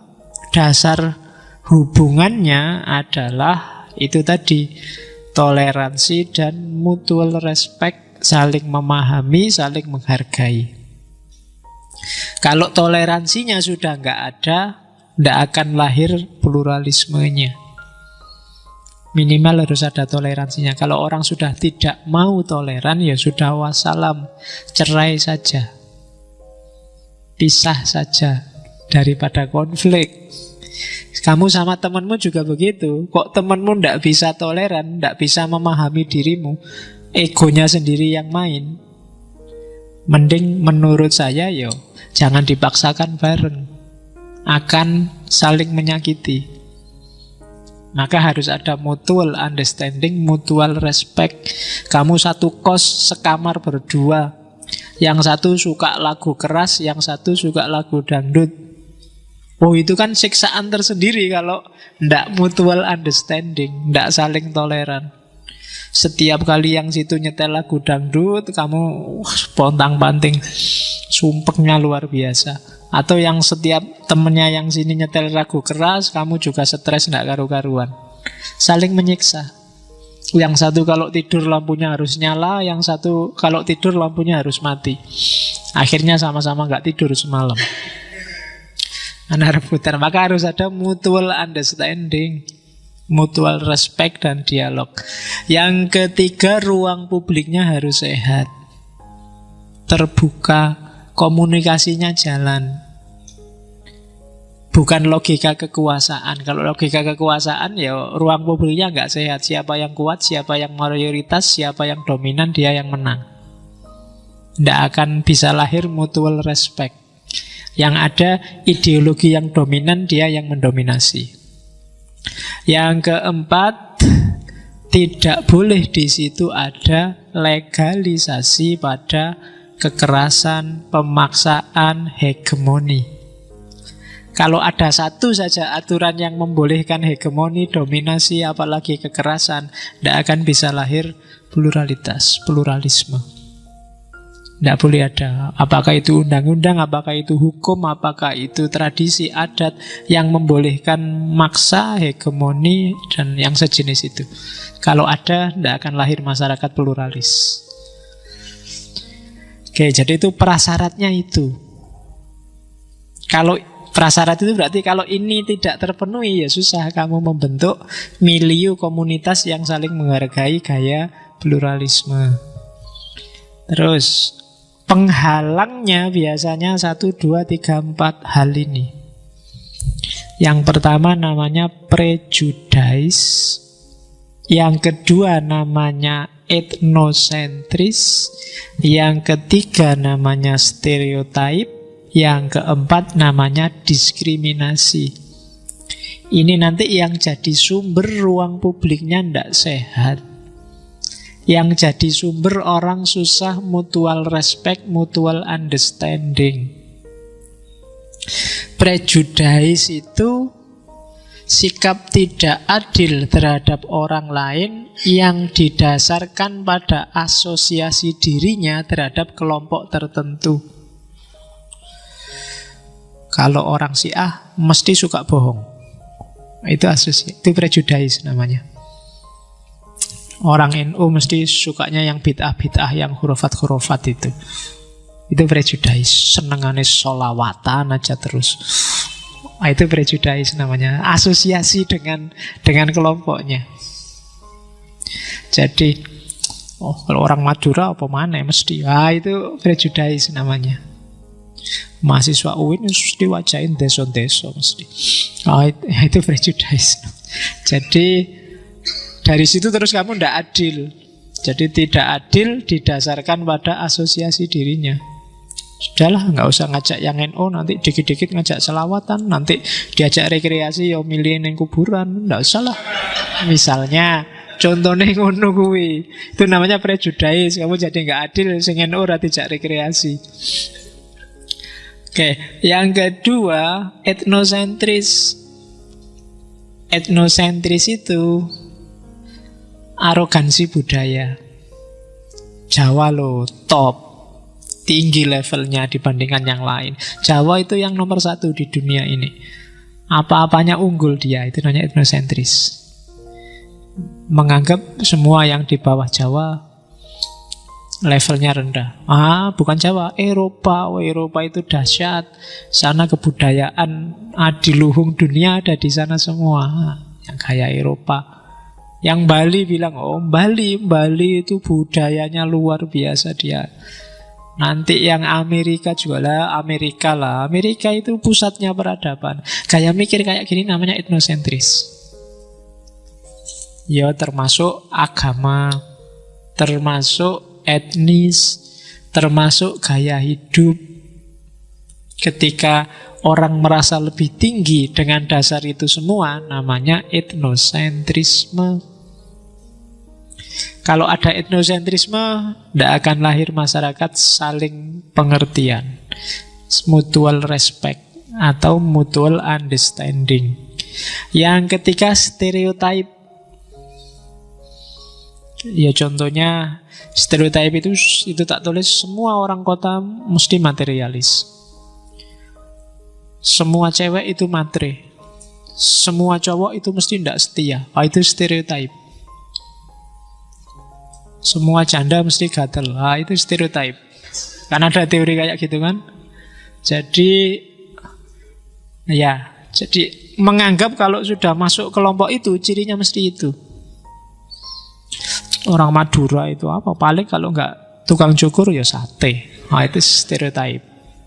dasar hubungannya adalah itu tadi, toleransi dan mutual respect, saling memahami, saling menghargai. Kalau toleransinya sudah nggak ada, nggak akan lahir pluralismenya. Minimal harus ada toleransinya. Kalau orang sudah tidak mau toleran, ya sudah wassalam, cerai saja, pisah saja, daripada konflik. Kamu sama temanmu juga begitu. Kok temanmu tidak bisa toleran, tidak bisa memahami dirimu, egonya sendiri yang main, mending menurut saya jangan dipaksakan bareng, akan saling menyakiti. Maka harus ada mutual understanding, mutual respect. Kamu satu kos, sekamar berdua, yang satu suka lagu keras, yang satu suka lagu dangdut. Oh, itu kan siksaan tersendiri kalau ndak mutual understanding, ndak saling toleran. Setiap kali yang situ nyetel lagu dangdut, kamu pontang-panting, sumpeknya luar biasa. Atau yang setiap temennya yang sini nyetel lagu keras, kamu juga stres ndak karu-karuan. Saling menyiksa. Yang satu kalau tidur lampunya harus nyala, yang satu kalau tidur lampunya harus mati. Akhirnya sama-sama nggak tidur semalam. Anak rebutan. Maka harus ada mutual understanding, mutual respect dan dialog. Yang ketiga, ruang publiknya harus sehat, terbuka, komunikasinya jalan. Bukan logika kekuasaan. Kalau logika kekuasaan, ruang publiknya nggak sehat. Siapa yang kuat, siapa yang mayoritas, siapa yang dominan, dia yang menang. Tidak akan bisa lahir mutual respect. Yang ada ideologi yang dominan, dia yang mendominasi. Yang keempat, tidak boleh di situ ada legalisasi pada kekerasan, pemaksaan, hegemoni. Kalau ada satu saja aturan yang membolehkan hegemoni, dominasi, apalagi kekerasan, tidak akan bisa lahir pluralitas, pluralisme. Tidak boleh ada. Apakah itu undang-undang, apakah itu hukum, apakah itu tradisi adat yang membolehkan maksa, hegemoni, dan yang sejenis itu. Kalau ada, tidak akan lahir masyarakat pluralis. Oke, jadi itu prasyaratnya itu. Kalau prasyarat itu berarti kalau ini tidak terpenuhi, ya susah kamu membentuk milieu komunitas yang saling menghargai gaya pluralisme. Terus penghalangnya biasanya 1, 2, 3, 4 hal ini. Yang pertama namanya prejudice. Yang kedua namanya etnosentris. Yang ketiga namanya stereotype. Yang keempat namanya diskriminasi. Ini nanti yang jadi sumber ruang publiknya tidak sehat. Yang jadi sumber orang susah mutual respect, mutual understanding. Prejudice itu sikap tidak adil terhadap orang lain yang didasarkan pada asosiasi dirinya terhadap kelompok tertentu. Kalau orang Syiah mesti suka bohong. Itu asosiasi, itu prejudice namanya. Orang NU mesti sukanya yang bid'ah-bid'ah, yang hurufat-hurufat itu. Itu prejudice, senengannya sholawatan aja terus. Itu prejudice namanya, asosiasi dengan kelompoknya. Jadi, kalau orang Madura apa mana mesti, itu prejudice namanya. Mahasiswa UIN mesti wajahin deso-deso mesti. Itu prejudice. Jadi dari situ terus kamu tidak adil. Jadi tidak adil didasarkan pada asosiasi dirinya. Sudahlah, nggak usah ngajak yang NU, nanti dikit-dikit ngajak selawatan, nanti diajak rekreasi ya milihin yang kuburan, nggak usah lah. Misalnya, contohnya ngono kuwi, itu namanya prejudice. Kamu jadi nggak adil, sing NU ora dijak rekreasi. Oke, yang kedua etnosentris. Etnosentris itu arogansi budaya. Jawa lo top, tinggi levelnya dibandingkan yang lain. Jawa itu yang nomor 1 di dunia ini. Apa-apanya unggul dia, itu namanya etnosentris. Menganggap semua yang di bawah Jawa levelnya rendah. Bukan Jawa, Eropa. Eropa itu dahsyat. Sana kebudayaan adiluhung dunia ada di sana semua. Yang kayak Eropa. Yang Bali bilang, Bali itu budayanya luar biasa dia. Nanti yang Amerika juga lah. Amerika itu pusatnya peradaban. Kayak mikir kayak gini namanya etnosentris. Ya termasuk agama, termasuk etnis, termasuk gaya hidup. Ketika orang merasa lebih tinggi dengan dasar itu semua, namanya etnosentrisme. Kalau ada etnosentrisme, tidak akan lahir masyarakat saling pengertian, mutual respect atau mutual understanding. Yang ketiga, stereotype. Ya contohnya stereotype itu tak tulis semua orang kota mesti materialis. Semua cewek itu matre. Semua cowok itu mesti tidak setia. Itu stereotype. Semua janda mesti gatel. Itu stereotype. Kan ada teori kayak gitu kan. Jadi menganggap kalau sudah masuk kelompok itu cirinya mesti itu. Orang Madura itu apa? Paling kalau nggak tukang cukur ya sate. Itu stereotype.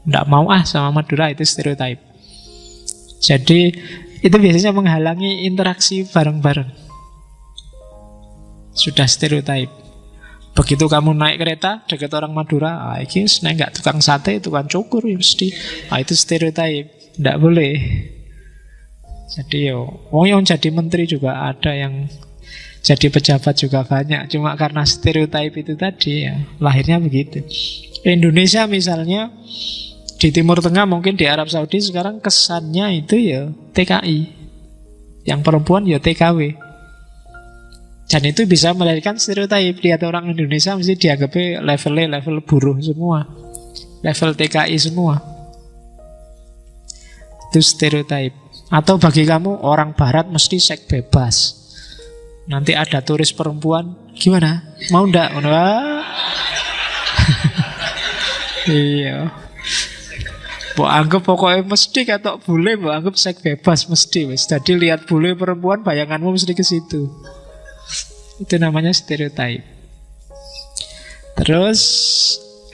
Nggak mau sama Madura, itu stereotype. Jadi itu biasanya menghalangi interaksi bareng-bareng. Sudah stereotype. Begitu kamu naik kereta dekat orang Madura, ini nggak tukang sate, tukang cukur ya mesti. Itu stereotype. Nggak boleh. Jadi yang jadi menteri juga ada, yang jadi pejabat juga banyak. Cuma karena stereotype itu tadi ya, lahirnya begitu. Indonesia misalnya di Timur Tengah, mungkin di Arab Saudi sekarang kesannya itu ya TKI. Yang perempuan ya TKW. Dan itu bisa melahirkan stereotip. Lihat orang Indonesia mesti dianggapnya levelnya level buruh semua, level TKI semua. Itu stereotip. Atau bagi kamu orang Barat mesti seks bebas. Nanti ada turis perempuan, gimana? Mau ndak? Iya. Mbok anggap pokoknya mesti katok bule, mbok anggap seks bebas mesti wis. Jadi lihat bule perempuan bayanganmu mesti ke situ. Itu namanya stereotype. Terus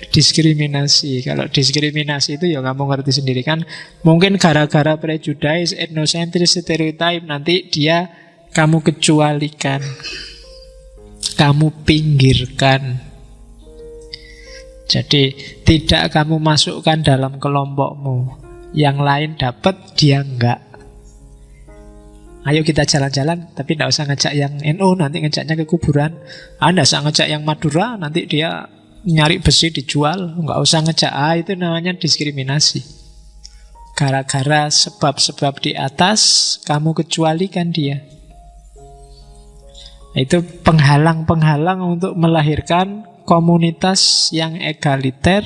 diskriminasi. Kalau diskriminasi itu ya kamu ngerti sendiri kan. Mungkin gara-gara prejudice, etnosentris, stereotype, nanti dia kamu kecualikan, kamu pinggirkan. Jadi tidak kamu masukkan dalam kelompokmu. Yang lain dapat, dia enggak. Ayo kita jalan-jalan, tapi tidak usah ngajak yang NU, nanti ngajaknya ke kuburan. Anda usah ngajak yang Madura, nanti dia nyari besi dijual. Enggak usah ngajak. Itu namanya diskriminasi. Gara-gara sebab-sebab di atas, kamu kecualikan dia. Itu penghalang-penghalang untuk melahirkan komunitas yang egaliter,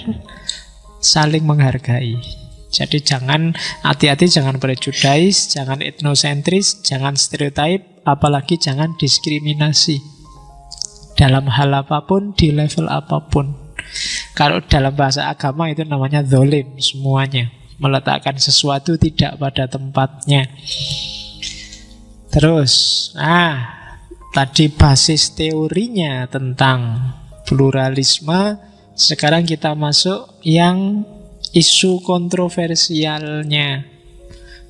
saling menghargai. Jadi jangan, hati-hati, jangan prejudis, jangan etnosentris, jangan stereotip, apalagi jangan diskriminasi. Dalam hal apapun, di level apapun. Kalau dalam bahasa agama itu namanya zolim semuanya. Meletakkan sesuatu tidak pada tempatnya. Terus, tadi basis teorinya tentang pluralisme. Sekarang kita masuk yang isu kontroversialnya,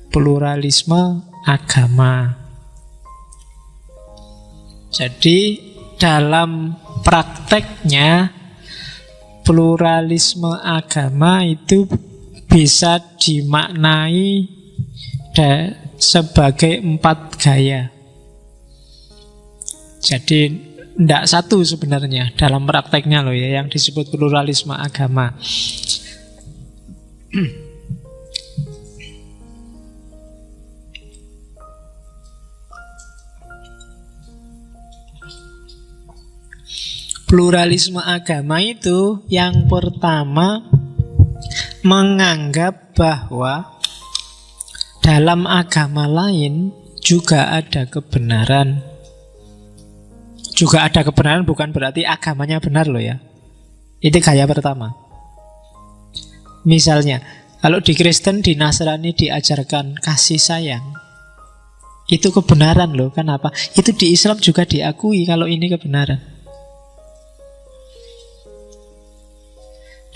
pluralisme agama. Jadi dalam prakteknya pluralisme agama itu bisa dimaknai sebagai 4 gaya. Jadi tidak satu sebenarnya dalam prakteknya loh ya, yang disebut pluralisme agama. Pluralisme agama itu yang pertama menganggap bahwa dalam agama lain juga ada kebenaran. Juga ada kebenaran bukan berarti agamanya benar loh ya. Itu gaya pertama. Misalnya, kalau di Kristen, di Nasrani diajarkan kasih sayang. Itu kebenaran loh, kenapa? Itu di Islam juga diakui kalau ini kebenaran.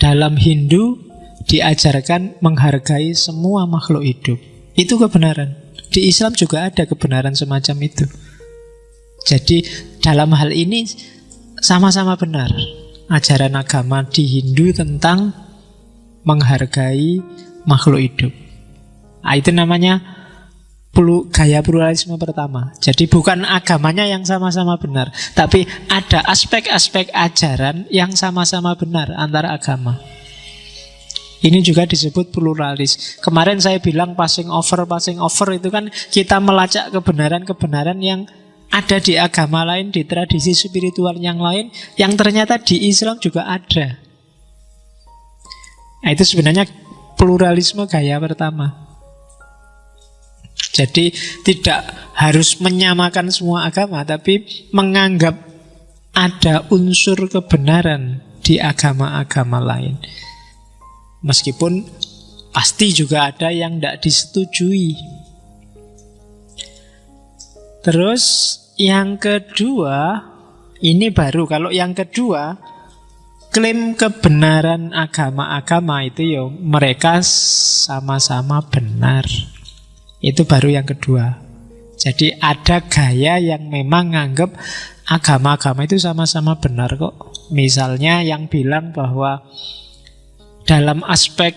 Dalam Hindu diajarkan menghargai semua makhluk hidup. Itu kebenaran. Di Islam juga ada kebenaran semacam itu. Jadi dalam hal ini sama-sama benar. Ajaran agama di Hindu tentang menghargai makhluk hidup. Itu namanya gaya pluralisme pertama. Jadi bukan agamanya yang sama-sama benar, tapi ada aspek-aspek ajaran yang sama-sama benar antara agama. Ini juga disebut pluralis. Kemarin saya bilang passing over itu kan kita melacak kebenaran-kebenaran yang ada di agama lain, di tradisi spiritual yang lain, yang ternyata di Islam juga ada. Nah, itu sebenarnya pluralisme gaya pertama. Jadi tidak harus menyamakan semua agama, tapi menganggap ada unsur kebenaran di agama-agama lain. Meskipun pasti juga ada yang tidak disetujui. Terus yang kedua, ini baru. Kalau yang kedua, klaim kebenaran agama-agama itu ya mereka sama-sama benar. Itu baru yang kedua. Jadi ada gaya yang memang nganggep agama-agama itu sama-sama benar kok. Misalnya yang bilang bahwa dalam aspek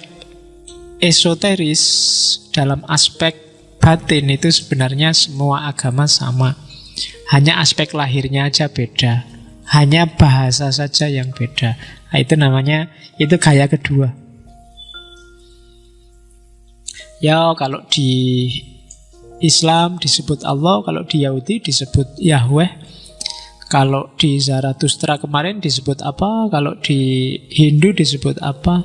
esoteris, dalam aspek batin itu sebenarnya semua agama sama. Hanya aspek lahirnya aja beda. Hanya bahasa saja yang beda. Nah, itu namanya, itu gaya kedua. Ya, kalau di Islam disebut Allah, kalau di Yahudi disebut Yahweh, kalau di Zarathustra kemarin disebut apa, kalau di Hindu disebut apa,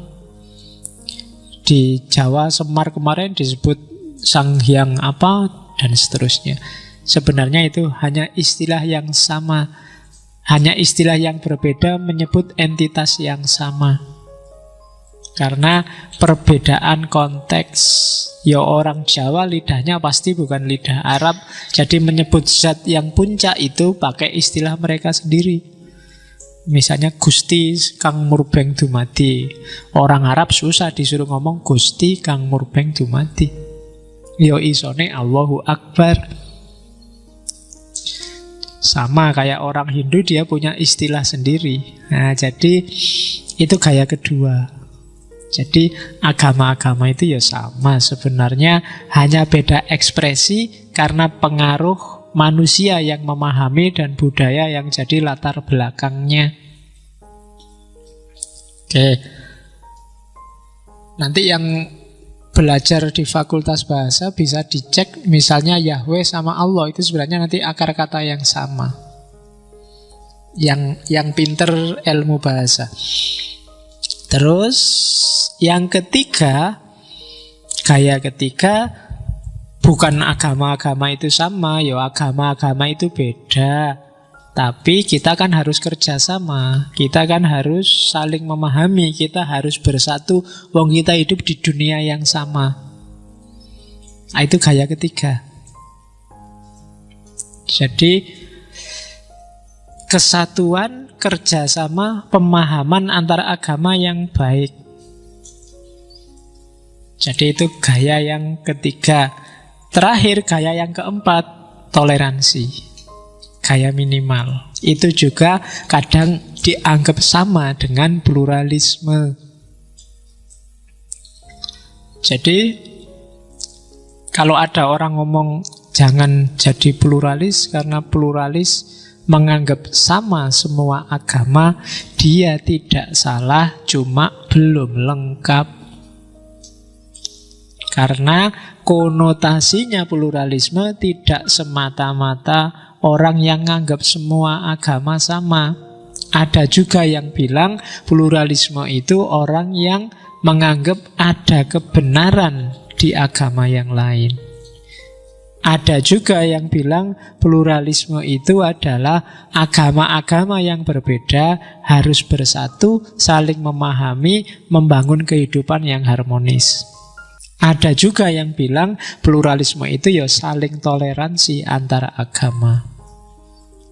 di Jawa Semar kemarin disebut Sang Hyang apa, dan seterusnya. Sebenarnya itu hanya istilah yang sama, hanya istilah yang berbeda menyebut entitas yang sama. Karena perbedaan konteks. Ya orang Jawa lidahnya pasti bukan lidah Arab, jadi menyebut zat yang puncak itu pakai istilah mereka sendiri. Misalnya Gusti Kang Murbeng Dumadi. Orang Arab susah disuruh ngomong Gusti Kang Murbeng Dumadi. Yo isone Allahu Akbar. Sama kayak orang Hindu, dia punya istilah sendiri. Nah, jadi itu gaya kedua. Jadi agama-agama itu ya sama sebenarnya, hanya beda ekspresi karena pengaruh manusia yang memahami dan budaya yang jadi latar belakangnya. Oke. Nanti yang belajar di fakultas bahasa bisa dicek, misalnya Yahweh sama Allah itu sebenarnya nanti akar kata yang sama. Yang pinter ilmu bahasa. Terus yang ketiga, gaya ketiga, bukan agama-agama itu sama, ya agama-agama itu beda. Tapi kita kan harus kerjasama, kita kan harus saling memahami, kita harus bersatu. Wong kita hidup di dunia yang sama. Nah, itu gaya ketiga. Jadi kesatuan, kerjasama, pemahaman antara agama yang baik. Jadi itu gaya yang ketiga. Terakhir, gaya yang keempat, toleransi. Gaya minimal. Itu juga kadang dianggap sama dengan pluralisme. Jadi kalau ada orang ngomong jangan jadi pluralis karena pluralis menganggap sama semua agama, dia tidak salah, cuma belum lengkap. Karena konotasinya pluralisme tidak semata-mata orang yang nganggap semua agama sama. Ada juga yang bilang pluralisme itu orang yang menganggap ada kebenaran di agama yang lain. Ada juga yang bilang pluralisme itu adalah agama-agama yang berbeda harus bersatu, saling memahami, membangun kehidupan yang harmonis. Ada juga yang bilang pluralisme itu ya saling toleransi antara agama.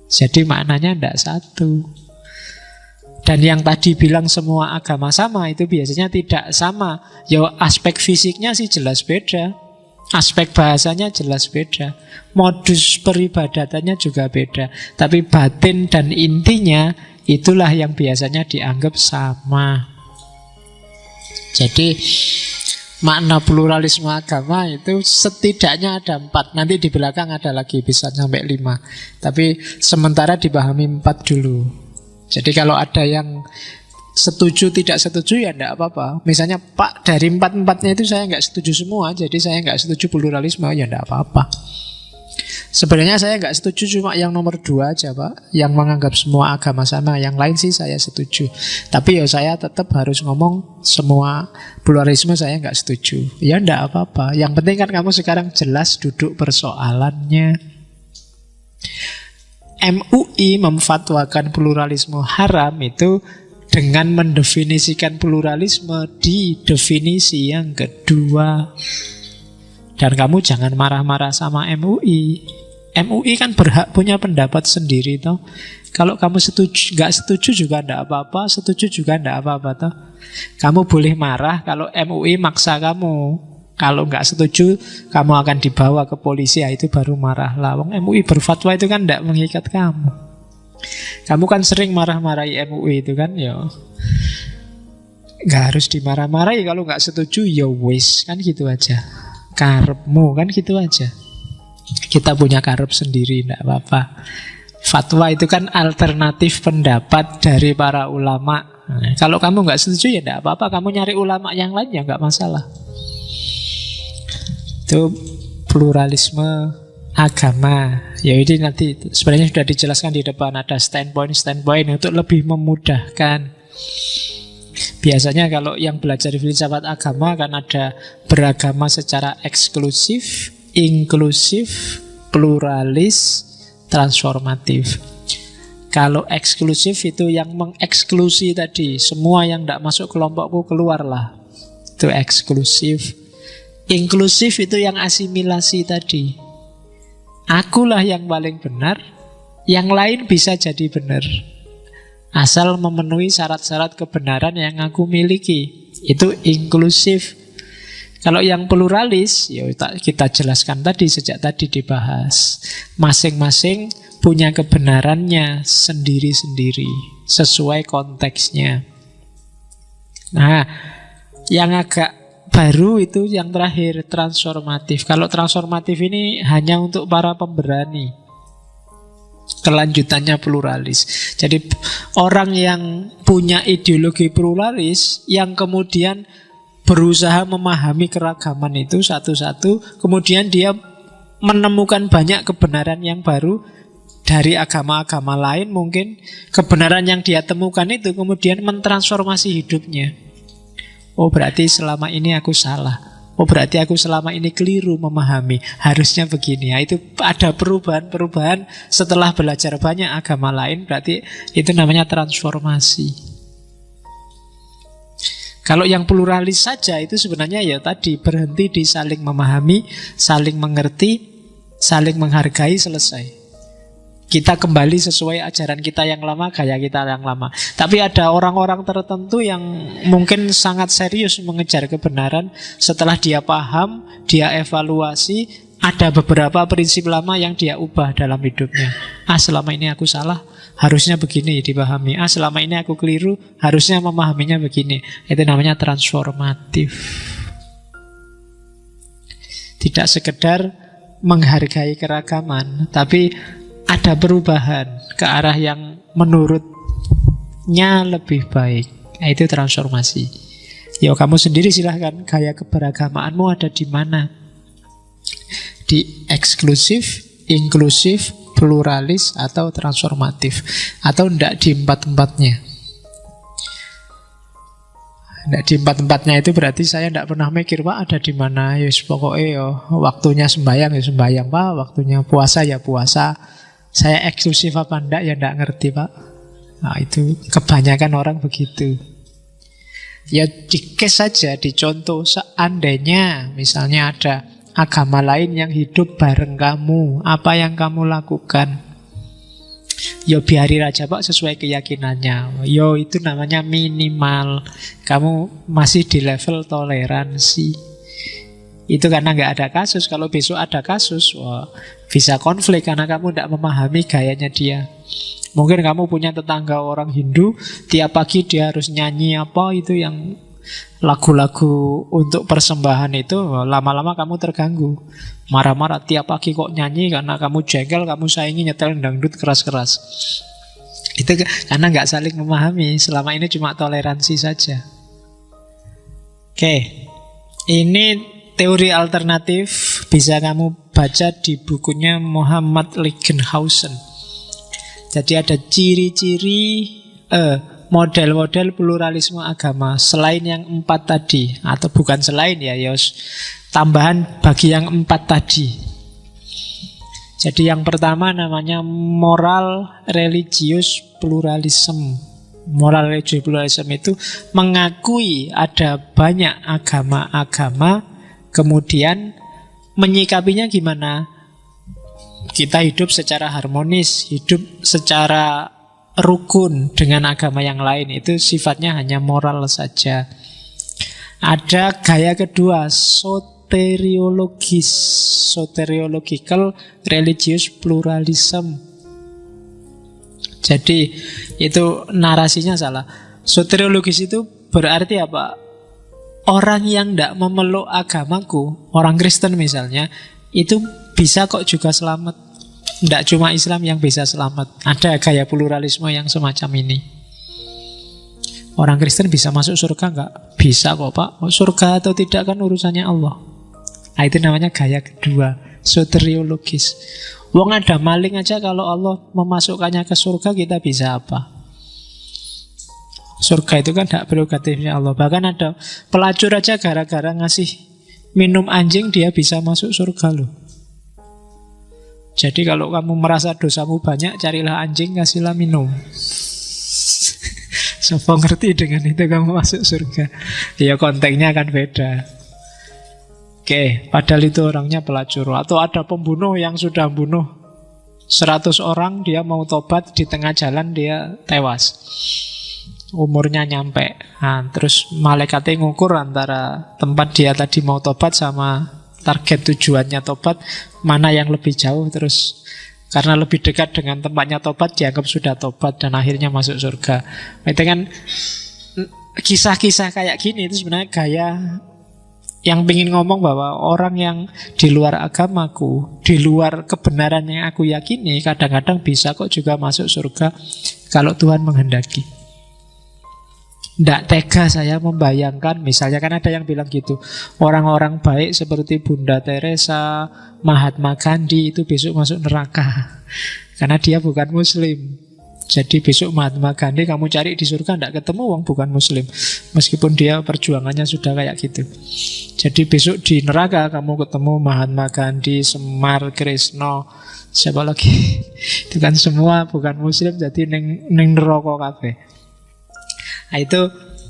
Jadi maknanya tidak satu. Dan yang tadi bilang semua agama sama itu biasanya tidak sama. Ya aspek fisiknya sih jelas beda. Aspek bahasanya jelas beda. Modus peribadatannya juga beda. Tapi batin dan intinya itulah yang biasanya dianggap sama. Jadi makna pluralisme agama itu setidaknya ada 4. Nanti di belakang ada lagi bisa sampai 5. Tapi sementara dipahami 4 dulu. Jadi kalau ada yang setuju tidak setuju ya tidak apa-apa. Misalnya Pak dari 4-4-nya itu saya nggak setuju semua, jadi saya nggak setuju pluralisme, ya tidak apa-apa. Sebenarnya saya nggak setuju cuma yang nomor 2 aja Pak, yang menganggap semua agama sama. Yang lain sih saya setuju. Tapi ya saya tetap harus ngomong semua pluralisme saya nggak setuju. Ya tidak apa-apa. Yang penting kan kamu sekarang jelas duduk persoalannya. MUI memfatwakan pluralisme haram itu dengan mendefinisikan pluralisme di definisi yang kedua. Dan kamu jangan marah-marah sama MUI. MUI kan berhak punya pendapat sendiri toh. Kalau kamu setuju, nggak setuju juga tidak apa-apa, setuju juga tidak apa-apa toh. Kamu boleh marah kalau MUI maksa kamu. Kalau nggak setuju, kamu akan dibawa ke polisi, ya itu baru marah lah. Wong MUI berfatwa itu kan tidak mengikat kamu. Kamu kan sering marah-marahi MUI itu kan, ya nggak harus dimarah-marahi. Kalau nggak setuju, ya wis kan gitu aja. Karepmu kan gitu aja. Kita punya karep sendiri, tidak apa-apa. Fatwa itu kan alternatif pendapat dari para ulama. Nah, kalau kamu nggak setuju ya tidak apa-apa. Kamu nyari ulama yang lain ya nggak masalah. Itu pluralisme agama. Ya ini nanti sebenarnya sudah dijelaskan di depan. Ada standpoint untuk lebih memudahkan. Biasanya kalau yang belajar filsafat agama kan ada beragama secara eksklusif, inklusif, pluralis, transformatif. Kalau eksklusif itu yang mengeksklusi tadi, semua yang tidak masuk kelompokku keluarlah. Itu eksklusif. Inklusif itu yang asimilasi tadi. Akulah yang paling benar, yang lain bisa jadi benar, asal memenuhi syarat-syarat kebenaran yang aku miliki. Itu inklusif. Kalau yang pluralis, ya kita jelaskan tadi, sejak tadi dibahas. Masing-masing punya kebenarannya sendiri-sendiri, sesuai konteksnya. Nah, yang agak baru itu yang terakhir, transformatif. Kalau transformatif ini hanya untuk para pemberani. Kelanjutannya pluralis. Jadi orang yang punya ideologi pluralis, yang kemudian berusaha memahami keragaman itu satu-satu, kemudian dia menemukan banyak kebenaran yang baru dari agama-agama lain. Mungkin kebenaran yang dia temukan itu kemudian mentransformasi hidupnya. Oh, berarti selama ini aku salah. Oh, berarti aku selama ini keliru memahami. Harusnya begini. Ya, itu ada perubahan-perubahan setelah belajar banyak agama lain. Berarti itu namanya transformasi. Kalau yang pluralis saja itu sebenarnya ya tadi berhenti di saling memahami, saling mengerti, saling menghargai, selesai. Kita kembali sesuai ajaran kita yang lama, gaya kita yang lama. Tapi ada orang-orang tertentu yang mungkin sangat serius mengejar kebenaran. Setelah dia paham, dia evaluasi, ada beberapa prinsip lama yang dia ubah dalam hidupnya. Selama ini aku salah, harusnya begini dipahami. Selama ini aku keliru, harusnya memahaminya begini. Itu namanya transformatif. Tidak sekedar menghargai keragaman, tapi ada perubahan ke arah yang menurutnya lebih baik. Itu transformasi. Ya, kamu sendiri silahkan, gaya keberagamaanmu ada di mana? Di eksklusif, inklusif, pluralis, atau transformatif, atau enggak di empat-empatnya. Enggak di empat-empatnya itu berarti saya enggak pernah mikir, Pak, ada di mana? Ya pokoknya ya waktunya sembahyang ya sembahyang, Pak, waktunya puasa ya puasa. Saya eksklusif apa enggak ya enggak ngerti, Pak. Nah, itu kebanyakan orang begitu. Ya di case saja, dicontoh, seandainya misalnya ada agama lain yang hidup bareng kamu, apa yang kamu lakukan? Ya biarin aja, Pak, sesuai keyakinannya. Yo, itu namanya minimal. Kamu masih di level toleransi. Itu karena nggak ada kasus. Kalau besok ada kasus, wah, bisa konflik karena kamu tidak memahami gayanya dia. Mungkin kamu punya tetangga orang Hindu, tiap pagi dia harus nyanyi apa itu yang lagu-lagu untuk persembahan itu. Lama-lama kamu terganggu, marah-marah tiap pagi kok nyanyi, karena kamu jengkel, kamu saingi nyetel dangdut keras-keras. Itu karena nggak saling memahami. Selama ini cuma toleransi saja. Oke, ini teori alternatif, bisa kamu baca di bukunya Muhammad Liggenhausen. Jadi ada ciri-ciri model-model pluralisme agama selain yang 4 tadi, atau bukan selain ya, Yos, tambahan bagi yang 4 tadi. Jadi yang pertama namanya moral religious pluralism. Moral religious pluralism itu mengakui ada banyak agama-agama, kemudian menyikapinya gimana? Kita hidup secara harmonis, hidup secara rukun dengan agama yang lain. Itu sifatnya hanya moral saja. Ada gaya kedua, soteriologis, soteriological religious pluralism. Jadi itu narasinya salah. Soteriologis itu berarti apa? Orang yang tidak memeluk agamaku, orang Kristen misalnya, itu bisa kok juga selamat. Tidak cuma Islam yang bisa selamat. Ada gaya pluralisme yang semacam ini. Orang Kristen bisa masuk surga nggak? Bisa kok, Pak. Surga atau tidak kan urusannya Allah. Nah, itu namanya gaya kedua, soteriologis. Wong ada maling aja, kalau Allah memasukkannya ke surga, kita bisa apa? Surga itu kan hak prerogatifnya Allah. Bahkan ada pelacur aja gara-gara ngasih minum anjing, dia bisa masuk surga loh. Jadi kalau kamu merasa dosamu banyak, carilah anjing, kasihlah minum. Siapa ngerti dengan itu kamu masuk surga? Ya konteksnya akan beda. Oke, padahal itu orangnya pelacur. Atau ada pembunuh yang sudah bunuh 100 orang, dia mau tobat, di tengah jalan dia tewas. Umurnya nyampe. Nah, terus malaikatnya ngukur antara tempat dia tadi mau tobat sama target tujuannya tobat, mana yang lebih jauh. Terus karena lebih dekat dengan tempatnya tobat, dianggap sudah tobat dan akhirnya masuk surga. Itu kan kisah-kisah kayak gini. Itu sebenarnya gaya yang ingin ngomong bahwa orang yang di luar agamaku, di luar kebenaran yang aku yakini, kadang-kadang bisa kok juga masuk surga kalau Tuhan menghendaki. Tidak tega saya membayangkan, misalnya kan ada yang bilang gitu, orang-orang baik seperti Bunda Teresa, Mahatma Gandhi itu besok masuk neraka karena dia bukan muslim. Jadi besok Mahatma Gandhi kamu cari di surga tidak ketemu, wong bukan muslim, meskipun dia perjuangannya sudah kayak gitu. Jadi besok di neraka kamu ketemu Mahatma Gandhi, Semar, Krisna, siapa lagi itu kan semua bukan muslim, jadi neng neraka kabeh. Nah, itu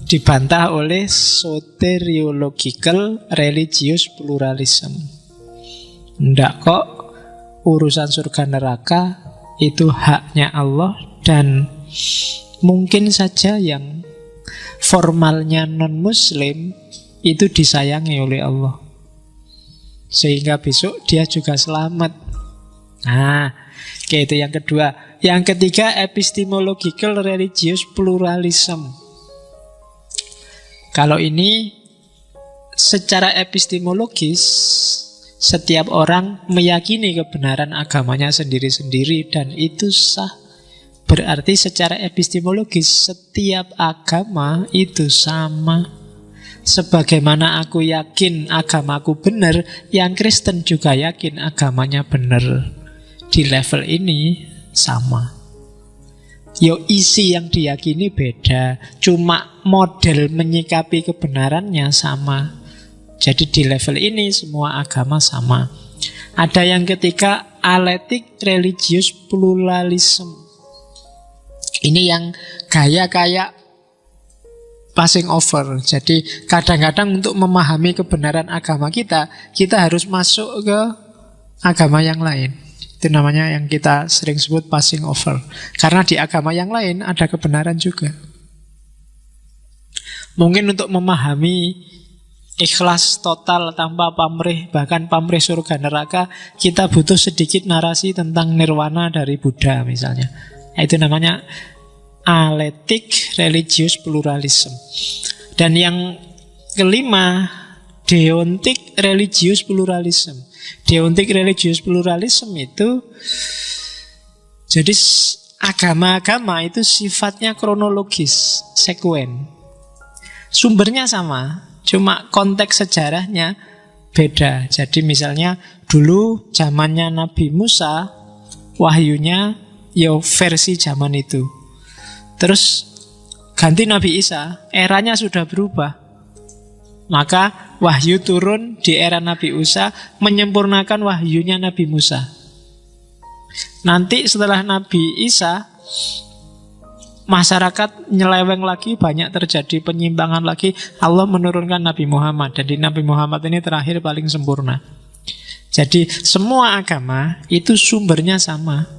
dibantah oleh soteriological religious pluralism. Ndak kok, urusan surga neraka itu haknya Allah, dan mungkin saja yang formalnya non-muslim itu disayangi oleh Allah, sehingga besok dia juga selamat. Nah, oke, itu yang kedua. Yang ketiga, epistemological religious pluralism. Kalau ini secara epistemologis, setiap orang meyakini kebenaran agamanya sendiri-sendiri dan itu sah. Berarti secara epistemologis setiap agama itu sama. Sebagaimana aku yakin agamaku benar, yang Kristen juga yakin agamanya benar. Di level ini sama. Yo, isi yang diyakini beda, cuma model menyikapi kebenarannya sama. Jadi di level ini semua agama sama. Ada yang ketiga, alectic religious pluralism. Ini yang gaya kayak passing over. Jadi kadang-kadang untuk memahami kebenaran agama kita harus masuk ke agama yang lain. Itu namanya yang kita sering sebut passing over. Karena di agama yang lain ada kebenaran juga. Mungkin untuk memahami ikhlas total tanpa pamrih, bahkan pamrih surga neraka, kita butuh sedikit narasi tentang nirwana dari Buddha misalnya. Itu namanya alectic religious pluralism. Dan yang kelima, deontic religious pluralism. Deontic religious pluralism itu, jadi agama-agama itu sifatnya kronologis, sekuen. Sumbernya sama, cuma konteks sejarahnya beda. Jadi misalnya dulu zamannya Nabi Musa, wahyunya versi zaman itu. Terus ganti Nabi Isa, eranya sudah berubah. Maka wahyu turun di era Nabi Isa menyempurnakan wahyunya Nabi Musa. Nanti setelah Nabi Isa, masyarakat nyeleweng lagi, banyak terjadi penyimpangan lagi. Allah menurunkan Nabi Muhammad. Dan di Nabi Muhammad ini terakhir paling sempurna. Jadi semua agama itu sumbernya sama,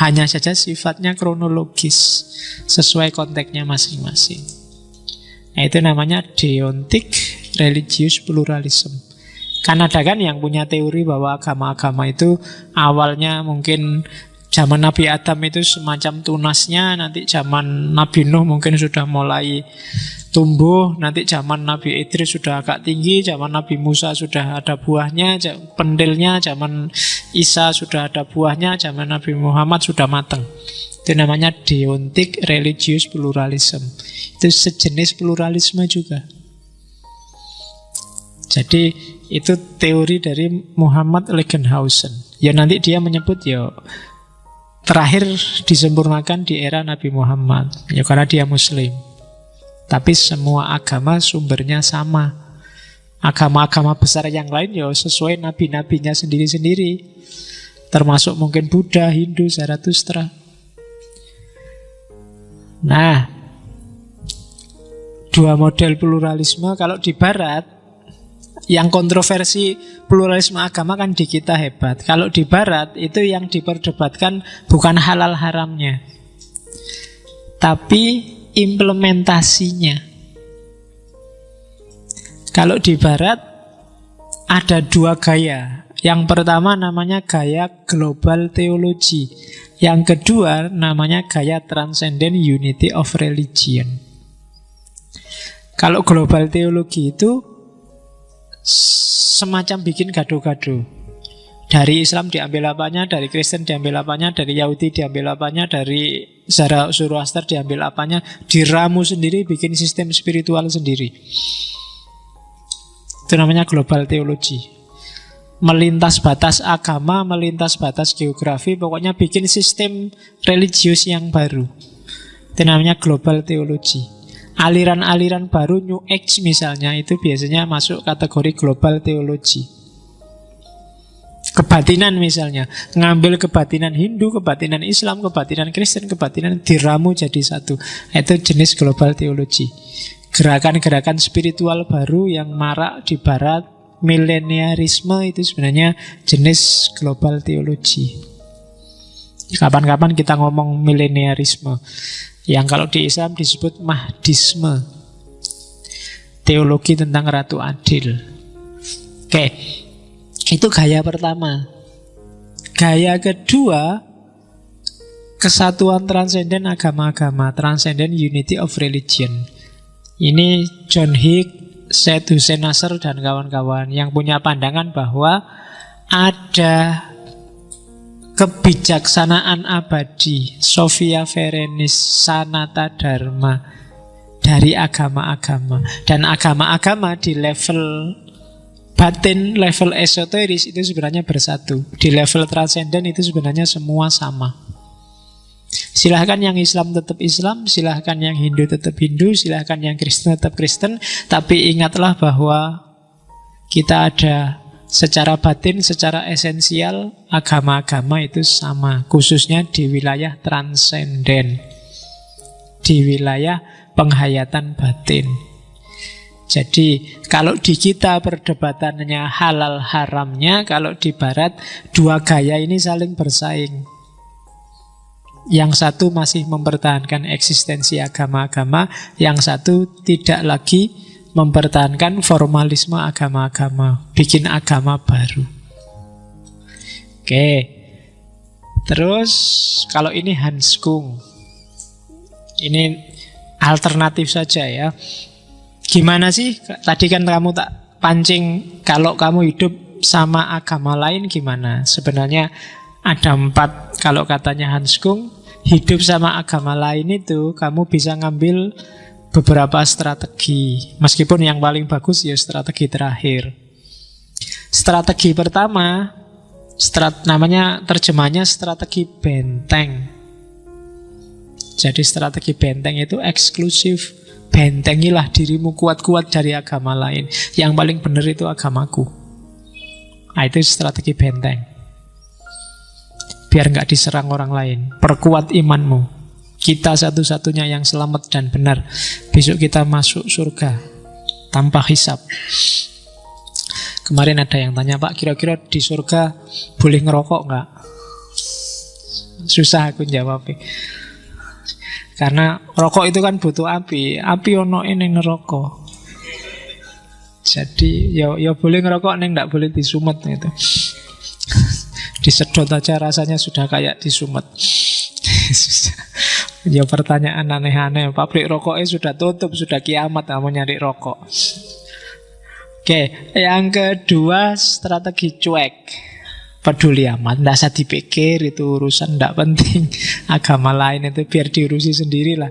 hanya saja sifatnya kronologis sesuai konteksnya masing-masing. Nah, itu namanya deontic religious pluralism. Kan ada kan yang punya teori bahwa agama-agama itu awalnya mungkin zaman Nabi Adam itu semacam tunasnya, nanti zaman Nabi Nuh mungkin sudah mulai tumbuh, nanti zaman Nabi Idris sudah agak tinggi, zaman Nabi Musa sudah ada buahnya, pentilnya, zaman Isa sudah ada buahnya, zaman Nabi Muhammad sudah matang. Itu namanya deontic religious pluralism. Itu sejenis pluralisme juga. Jadi itu teori dari Muhammad Legenhausen. Ya nanti dia menyebut terakhir disempurnakan di era Nabi Muhammad. Ya karena dia Muslim. Tapi semua agama sumbernya sama. Agama-agama besar yang lain sesuai nabi-nabinya sendiri-sendiri. Termasuk mungkin Buddha, Hindu, Zarathustra. Nah, dua model pluralisme. Kalau di Barat, yang kontroversi pluralisme agama kan di kita hebat. Kalau di Barat itu yang diperdebatkan bukan halal haramnya, tapi implementasinya. Kalau di Barat ada dua gaya. Yang pertama namanya gaya global theology. Yang kedua namanya gaya transcendent unity of religion. Kalau global teologi itu semacam bikin gado-gado. Dari Islam diambil apanya, dari Kristen diambil apanya, dari Yahudi diambil apanya, dari Zoroaster diambil apanya, diramu sendiri, bikin sistem spiritual sendiri. Itu namanya global teologi. Melintas batas agama, melintas batas geografi, pokoknya bikin sistem religius yang baru. Itu namanya global teologi. Aliran-aliran baru, New Age misalnya, itu biasanya masuk kategori global teologi. Kebatinan misalnya, ngambil kebatinan Hindu, kebatinan Islam, kebatinan Kristen, kebatinan diramu jadi satu. Itu jenis global teologi. Gerakan-gerakan spiritual baru yang marak di barat, mileniarisme, itu sebenarnya jenis global teologi. Kapan-kapan kita ngomong mileniarisme, yang kalau di Islam disebut Mahdisme, teologi tentang Ratu Adil. Oke, itu gaya pertama. Gaya kedua, kesatuan transenden agama-agama, transcendent unity of religion. Ini John Hick, Syed Hussein Nasr, dan kawan-kawan yang punya pandangan bahwa ada kebijaksanaan abadi, Sophia Verenis, Sanata Dharma, dari agama-agama. Dan agama-agama di level batin, level esoteris itu sebenarnya bersatu. Di level transenden itu sebenarnya semua sama. Silahkan yang Islam tetap Islam, silahkan yang Hindu tetap Hindu, silahkan yang Kristen tetap Kristen. Tapi ingatlah bahwa kita ada secara batin, secara esensial, agama-agama itu sama. Khususnya di wilayah transenden, di wilayah penghayatan batin. Jadi kalau di kita perdebatannya halal haramnya, kalau di barat dua gaya ini saling bersaing. Yang satu masih mempertahankan eksistensi agama-agama, yang satu tidak lagi mempertahankan formalisme agama-agama, bikin agama baru. Oke. Terus kalau ini Hans Kung, ini alternatif saja ya. Gimana sih? Tadi kan kamu tak pancing, kalau kamu hidup sama agama lain gimana? Sebenarnya ada 4, kalau katanya Hans Kung, hidup sama agama lain itu kamu bisa ngambil beberapa strategi. Meskipun yang paling bagus ya strategi terakhir. Strategi pertama, namanya terjemahnya strategi benteng. Jadi strategi benteng itu eksklusif. Bentengilah dirimu kuat-kuat dari agama lain. Yang paling benar itu agamaku. Nah, itu strategi benteng. Biar nggak diserang orang lain. Perkuat imanmu. Kita satu-satunya yang selamat dan benar. Besok kita masuk surga tanpa hisab. Kemarin ada yang tanya, Pak, kira-kira di surga boleh ngerokok nggak? Susah aku jawabnya. Karena rokok itu kan butuh api. Api ono ini neraka. Jadi ya boleh ngerokok, neng nggak boleh disumet gitu. Disedot aja rasanya sudah kayak disumet. Ya pertanyaan aneh-aneh. Pabrik rokoknya sudah tutup, sudah kiamat, kamu nyari rokok. Oke, yang kedua strategi cuek. Peduli amat, tidak usah dipikir, itu urusan tidak penting. Agama lain itu biar diurusi sendirilah.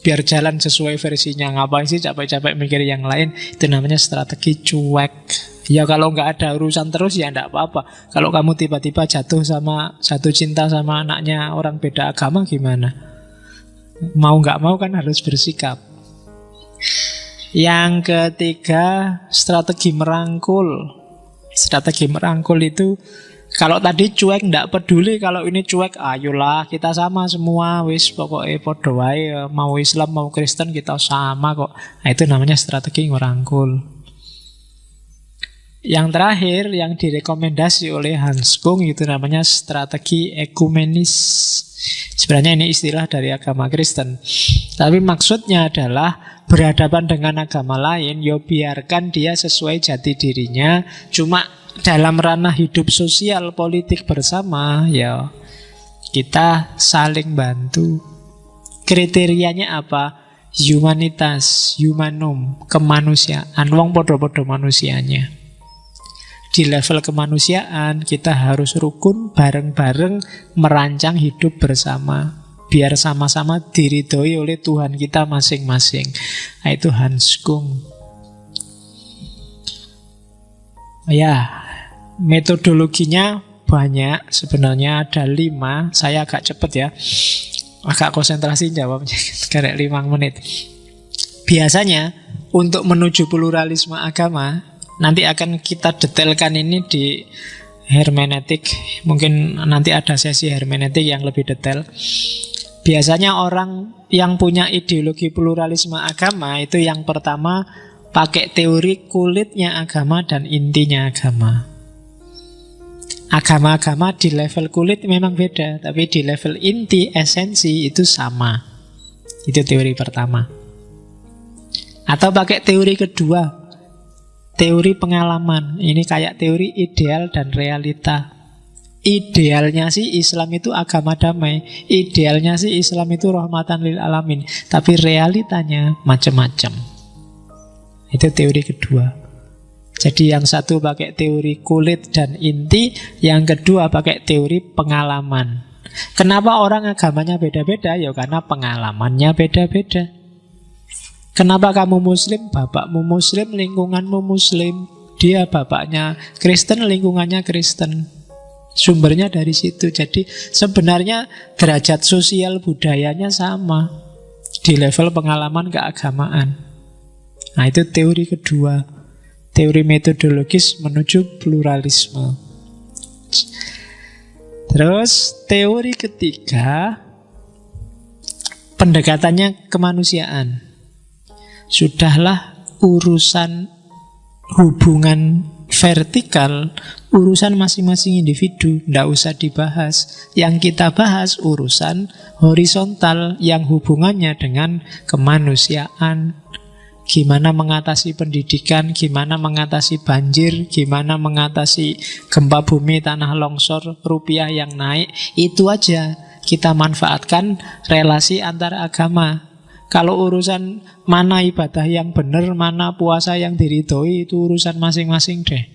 Biar jalan sesuai versinya. Ngapain sih capek-capek mikir yang lain? Itu namanya strategi cuek. Ya kalau nggak ada urusan terus ya tidak apa-apa. Kalau kamu tiba-tiba jatuh cinta sama anaknya orang beda agama gimana? Mau nggak mau kan harus bersikap. Yang ketiga, strategi merangkul. Strategi merangkul itu, kalau tadi cuek ndak peduli, kalau ini cuek, ayolah kita sama semua, wis pokoknya podo wae, mau Islam mau Kristen kita sama kok. Nah, itu namanya strategi merangkul. Yang terakhir yang direkomendasi oleh Hans Kung itu namanya strategi ekumenis. Sebenarnya ini istilah dari agama Kristen, tapi maksudnya adalah berhadapan dengan agama lain, ya biarkan dia sesuai jati dirinya. Cuma dalam ranah hidup sosial politik bersama, ya kita saling bantu. Kriterianya apa? Humanitas, humanum, kemanusiaan. Wong podo-podo manusianya. Di level kemanusiaan kita harus rukun bareng-bareng merancang hidup bersama. biar sama-sama diridhoi oleh Tuhan kita masing-masing. Nah, itu Hans Kung. Ya, metodologinya banyak, sebenarnya ada 5. Saya agak cepet ya, agak konsentrasi jawabnya karena 5 menit. Biasanya untuk menuju pluralisme agama, nanti akan kita detailkan ini di hermeneutik. Mungkin nanti ada sesi hermeneutik yang lebih detail. Biasanya orang yang punya ideologi pluralisme agama itu yang pertama pakai teori kulitnya agama dan intinya agama. Agama-agama di level kulit memang beda, tapi di level inti, esensi itu sama. Itu teori pertama. Atau pakai teori kedua, teori pengalaman. Ini kayak teori ideal dan realita. Idealnya sih Islam itu agama damai, idealnya sih Islam itu rahmatan lil alamin, tapi realitanya macam-macam. Itu teori kedua. Jadi yang satu pakai teori kulit dan inti, yang kedua pakai teori pengalaman. Kenapa orang agamanya beda-beda? Ya karena pengalamannya beda-beda. Kenapa kamu muslim? Bapakmu muslim, lingkunganmu muslim. Dia bapaknya Kristen, lingkungannya Kristen. Sumbernya dari situ. Jadi sebenarnya derajat sosial budayanya sama di level pengalaman keagamaan. Nah, itu teori kedua, teori metodologis menuju pluralisme. Terus teori ketiga, pendekatannya kemanusiaan. Sudahlah urusan hubungan vertikal, urusan masing-masing individu, tidak usah dibahas. Yang kita bahas urusan horizontal yang hubungannya dengan kemanusiaan. Gimana mengatasi pendidikan, gimana mengatasi banjir, gimana mengatasi gempa bumi, tanah longsor, rupiah yang naik. Itu aja kita manfaatkan relasi antar agama. Kalau urusan mana ibadah yang benar, mana puasa yang diridhoi, itu urusan masing-masing deh.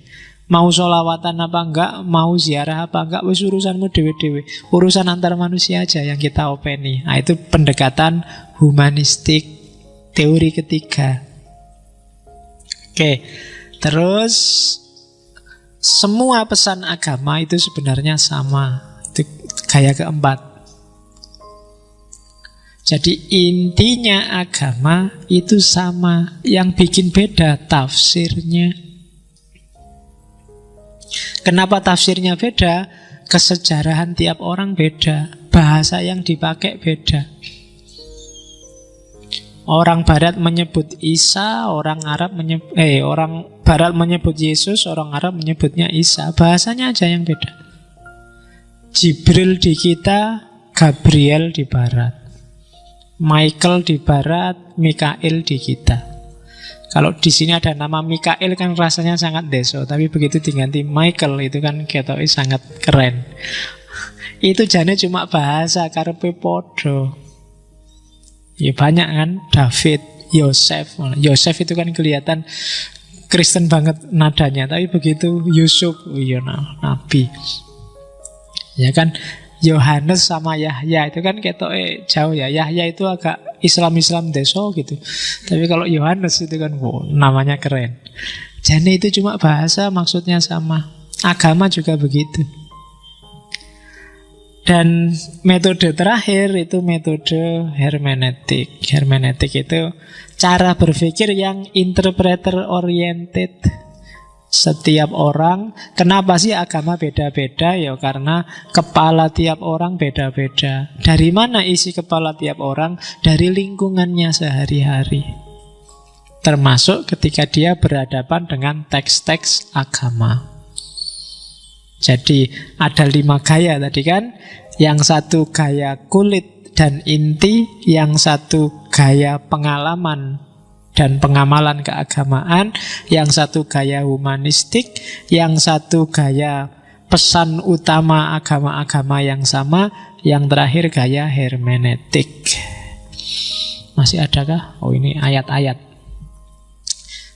Mau sholawatan apa enggak, mau ziarah apa enggak, wis urusanmu dewe-dewe. Urusan antar manusia aja yang kita openi. Nah, itu pendekatan humanistik, teori ketiga. Oke, terus semua pesan agama itu sebenarnya sama. Itu gaya keempat. Jadi intinya agama itu sama, yang bikin beda tafsirnya. Kenapa tafsirnya beda? Kesejarahan tiap orang beda, bahasa yang dipakai beda. Orang Barat menyebut Isa, orang Barat menyebut Yesus, orang Arab menyebutnya Isa. Bahasanya aja yang beda. Jibril di kita, Gabriel di Barat. Michael di Barat, Mikael di kita. Kalau di sini ada nama Mikael kan rasanya sangat deso, tapi begitu diganti Michael itu kan ketoknya sangat keren. Itu jane cuma bahasa karepe podo. Ya banyak kan, David, Yosef. Yosef itu kan kelihatan Kristen banget nadanya, tapi begitu Yusuf, iya nabi. Ya kan, Yohanes sama Yahya itu kan ketoknya jauh ya. Yahya itu agak Islam-Islam deso gitu. Tapi kalau Yohanes itu kan namanya keren. Jadi itu cuma bahasa, maksudnya sama. Agama juga begitu. Dan metode terakhir itu metode hermeneutik. Hermeneutik itu cara berpikir yang interpreter oriented. Setiap orang, kenapa sih agama beda-beda? Ya karena kepala tiap orang beda-beda. Dari mana isi kepala tiap orang? Dari lingkungannya sehari-hari. Termasuk ketika dia berhadapan dengan teks-teks agama. Jadi ada 5 gaya tadi kan. Yang satu gaya kulit dan inti, yang satu gaya pengalaman dan pengamalan keagamaan, yang satu gaya humanistik, yang satu gaya pesan utama agama-agama yang sama, yang terakhir gaya hermeneutik. Masih adakah? Oh, ini ayat-ayat.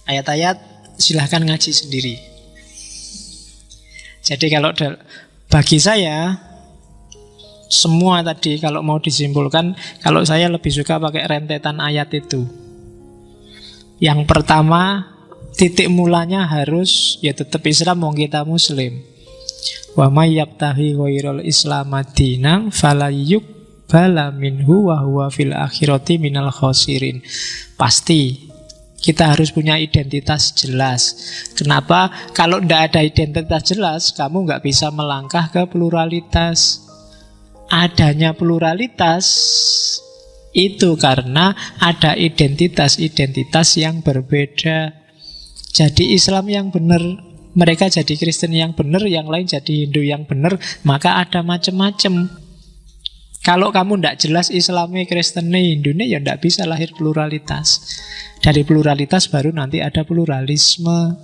Ayat-ayat silahkan ngaji sendiri. Jadi kalau bagi saya Semua tadi kalau mau disimpulkan, kalau saya lebih suka pakai rentetan ayat itu. Yang pertama, titik mulanya harus ya tetap Islam, wong kita Muslim. Wa may yabtaghi ghairal Islam dinan falayyuqbala minhu wa huwa fil akhirati minal khasirin. Pasti kita harus punya identitas jelas. Kenapa? Kalau tidak ada identitas jelas, kamu nggak bisa melangkah ke pluralitas. Adanya pluralitas itu karena ada identitas-identitas yang berbeda. Jadi Islam yang benar, mereka jadi Kristen yang benar, yang lain jadi Hindu yang benar, maka ada macam-macam. Kalau kamu tidak jelas Islamnya, Kristennya, Hindunya, ya tidak bisa lahir pluralitas. Dari pluralitas baru nanti ada pluralisme.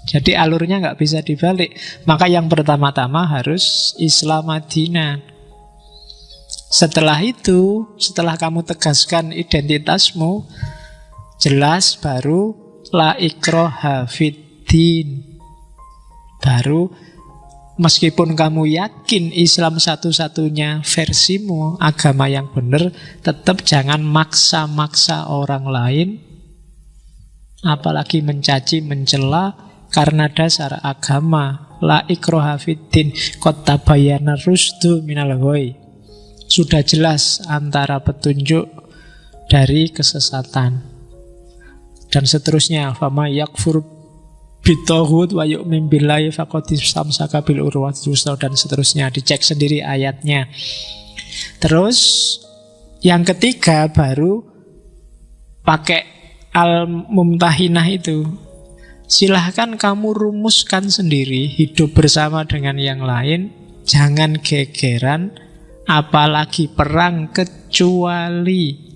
Jadi alurnya nggak bisa dibalik. Maka yang pertama-tama harus Islam Madinah. Setelah itu, setelah kamu tegaskan identitasmu, jelas baru la ikraha fiddin. Baru meskipun kamu yakin Islam satu-satunya versimu, agama yang benar, tetap jangan maksa-maksa orang lain, apalagi mencaci, mencela karena dasar agama. La ikraha fiddin, qad tabayyana rusdu minal ghoi. Sudah jelas antara petunjuk dari kesesatan. Dan seterusnya, fama yakfur bitaghut wa yu'min billahi faqad istamsaka bil urwatil wuthqa, dan seterusnya. Dicek sendiri ayatnya. Terus yang ketiga baru pakai al-mumtahinah itu. Silahkan kamu rumuskan sendiri hidup bersama dengan yang lain. Jangan gegeran, apalagi perang, kecuali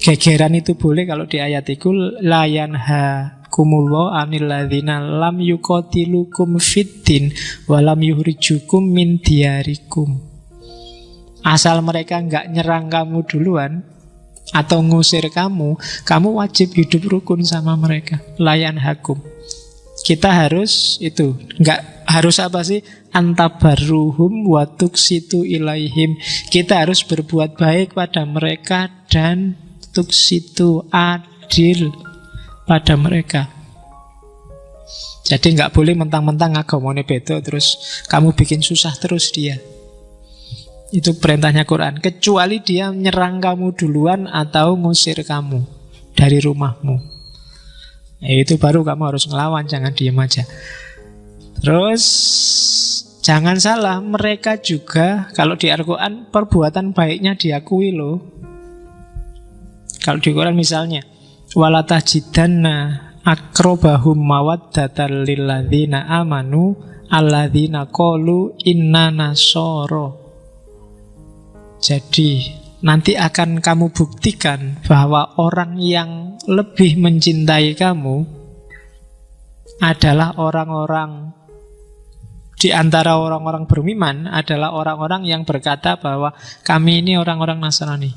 gegeran itu boleh kalau di ayat itu la yanhakumullahu 'anil ladzina lam yuqatilukum fiddin wa lam yukhrijukum min diyarikum. Asal mereka enggak nyerang kamu duluan atau ngusir kamu, kamu wajib hidup rukun sama mereka. La yanhakum. Kita harus itu, enggak harus apa sih? Antabarruhum wa tuqsitu ilaihim. Kita harus berbuat baik pada mereka dan tuqsitu, adil pada mereka. Jadi nggak boleh mentang-mentang agamanya beda terus kamu bikin susah terus dia. Itu perintahnya Quran. Kecuali dia menyerang kamu duluan atau ngusir kamu dari rumahmu. Itu baru kamu harus ngelawan, jangan diem aja. Terus jangan salah, mereka juga kalau di Al-Quran perbuatan baiknya diakui loh. Kalau di Quran misalnya, walatajidanna akrobahum mawaddatan lilladzina amanu alladzina qalu inna nasoro. Jadi nanti akan kamu buktikan bahwa orang yang lebih mencintai kamu adalah orang-orang di antara orang-orang beriman, adalah orang-orang yang berkata bahwa kami ini orang-orang Nasrani.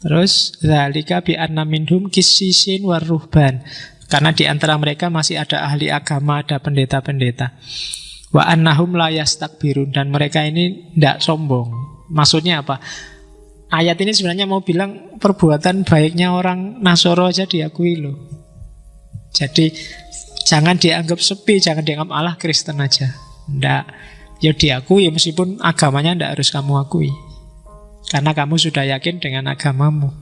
Terus dzalika bi anna minhum qissisin waruhban, karena di antara mereka masih ada ahli agama, ada pendeta-pendeta. Wa annahum la yastakbirun, dan mereka ini tidak sombong. Maksudnya apa? Ayat ini sebenarnya mau bilang perbuatan baiknya orang Nasoro aja diakui loh. Jadi jangan dianggap sepi, jangan dianggap Allah Kristen aja. Nggak, ya diakui meskipun agamanya nggak harus kamu akui. Karena kamu sudah yakin dengan agamamu.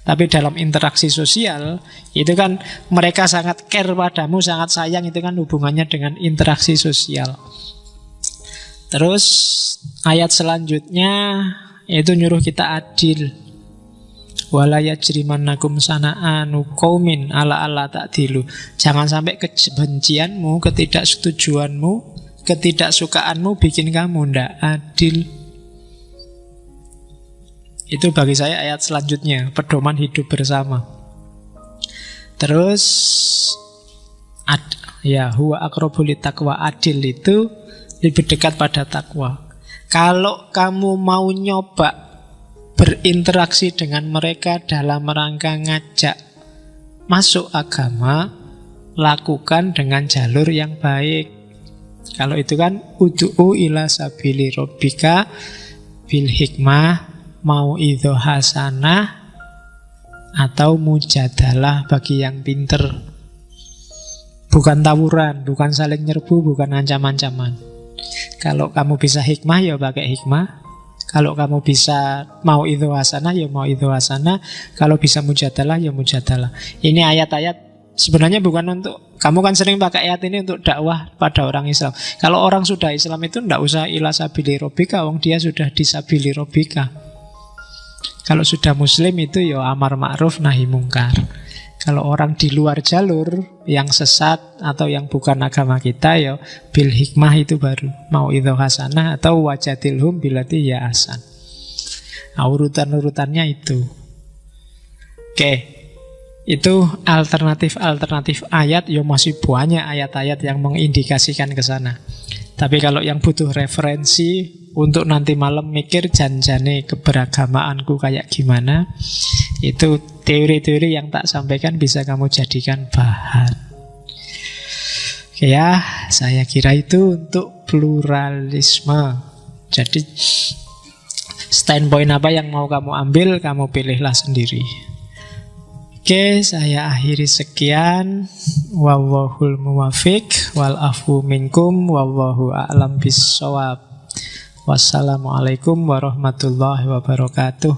Tapi dalam interaksi sosial, itu kan mereka sangat care padamu, sangat sayang, itu kan hubungannya dengan interaksi sosial. Terus ayat selanjutnya itu nyuruh kita adil. Wala yajrimannakum sana'anu qaumin ala alla ta'dilu. Jangan sampai kebencianmu, ketidaksetujuanmu, ketidaksukaanmu bikin kamu ndak adil. Itu bagi saya ayat selanjutnya, pedoman hidup bersama. Terus ya huwa aqrabu littaqwa, adil itu lebih dekat pada takwa. Kalau kamu mau nyoba berinteraksi dengan mereka dalam rangka ngajak masuk agama, lakukan dengan jalur yang baik. Kalau itu kan ud'u ila sabili rabbika bil hikmah, mau'idhah hasanah, atau mujadalah bagi yang pinter. Bukan tawuran, bukan saling nyerbu, bukan ancam-ancaman. Kalau kamu bisa hikmah, ya pakai hikmah. Kalau kamu bisa mau'idhah hasanah, ya mau'idhah hasanah. Kalau bisa mujadalah, ya mujadalah. Ini ayat-ayat sebenarnya bukan untuk, kamu kan sering pakai ayat ini untuk dakwah pada orang Islam. Kalau orang sudah Islam itu tidak usah ila sabili rabbika, wong dia sudah di sabili rabbika. Kalau sudah Muslim itu ya amar ma'ruf nahi mungkar. Kalau orang di luar jalur yang sesat atau yang bukan agama kita, ya bil hikmah itu baru mau'idhah hasanah atau wajadilhum billati ya hasan. Nah, urutan-urutannya itu. Oke. Itu alternatif-alternatif ayat, ya masih banyak ayat-ayat yang mengindikasikan ke sana. Tapi kalau yang butuh referensi untuk nanti malam mikir janjane keberagamaanku kayak gimana, itu teori-teori yang tak sampaikan bisa kamu jadikan bahan. Oke ya, saya kira itu untuk pluralisme. Jadi standpoint apa yang mau kamu ambil, kamu pilihlah sendiri. Oke, saya akhiri sekian. Wallahul muwafiq wal afu minkum wallahu a'lam bissawab. Wassalamualaikum warahmatullahi wabarakatuh.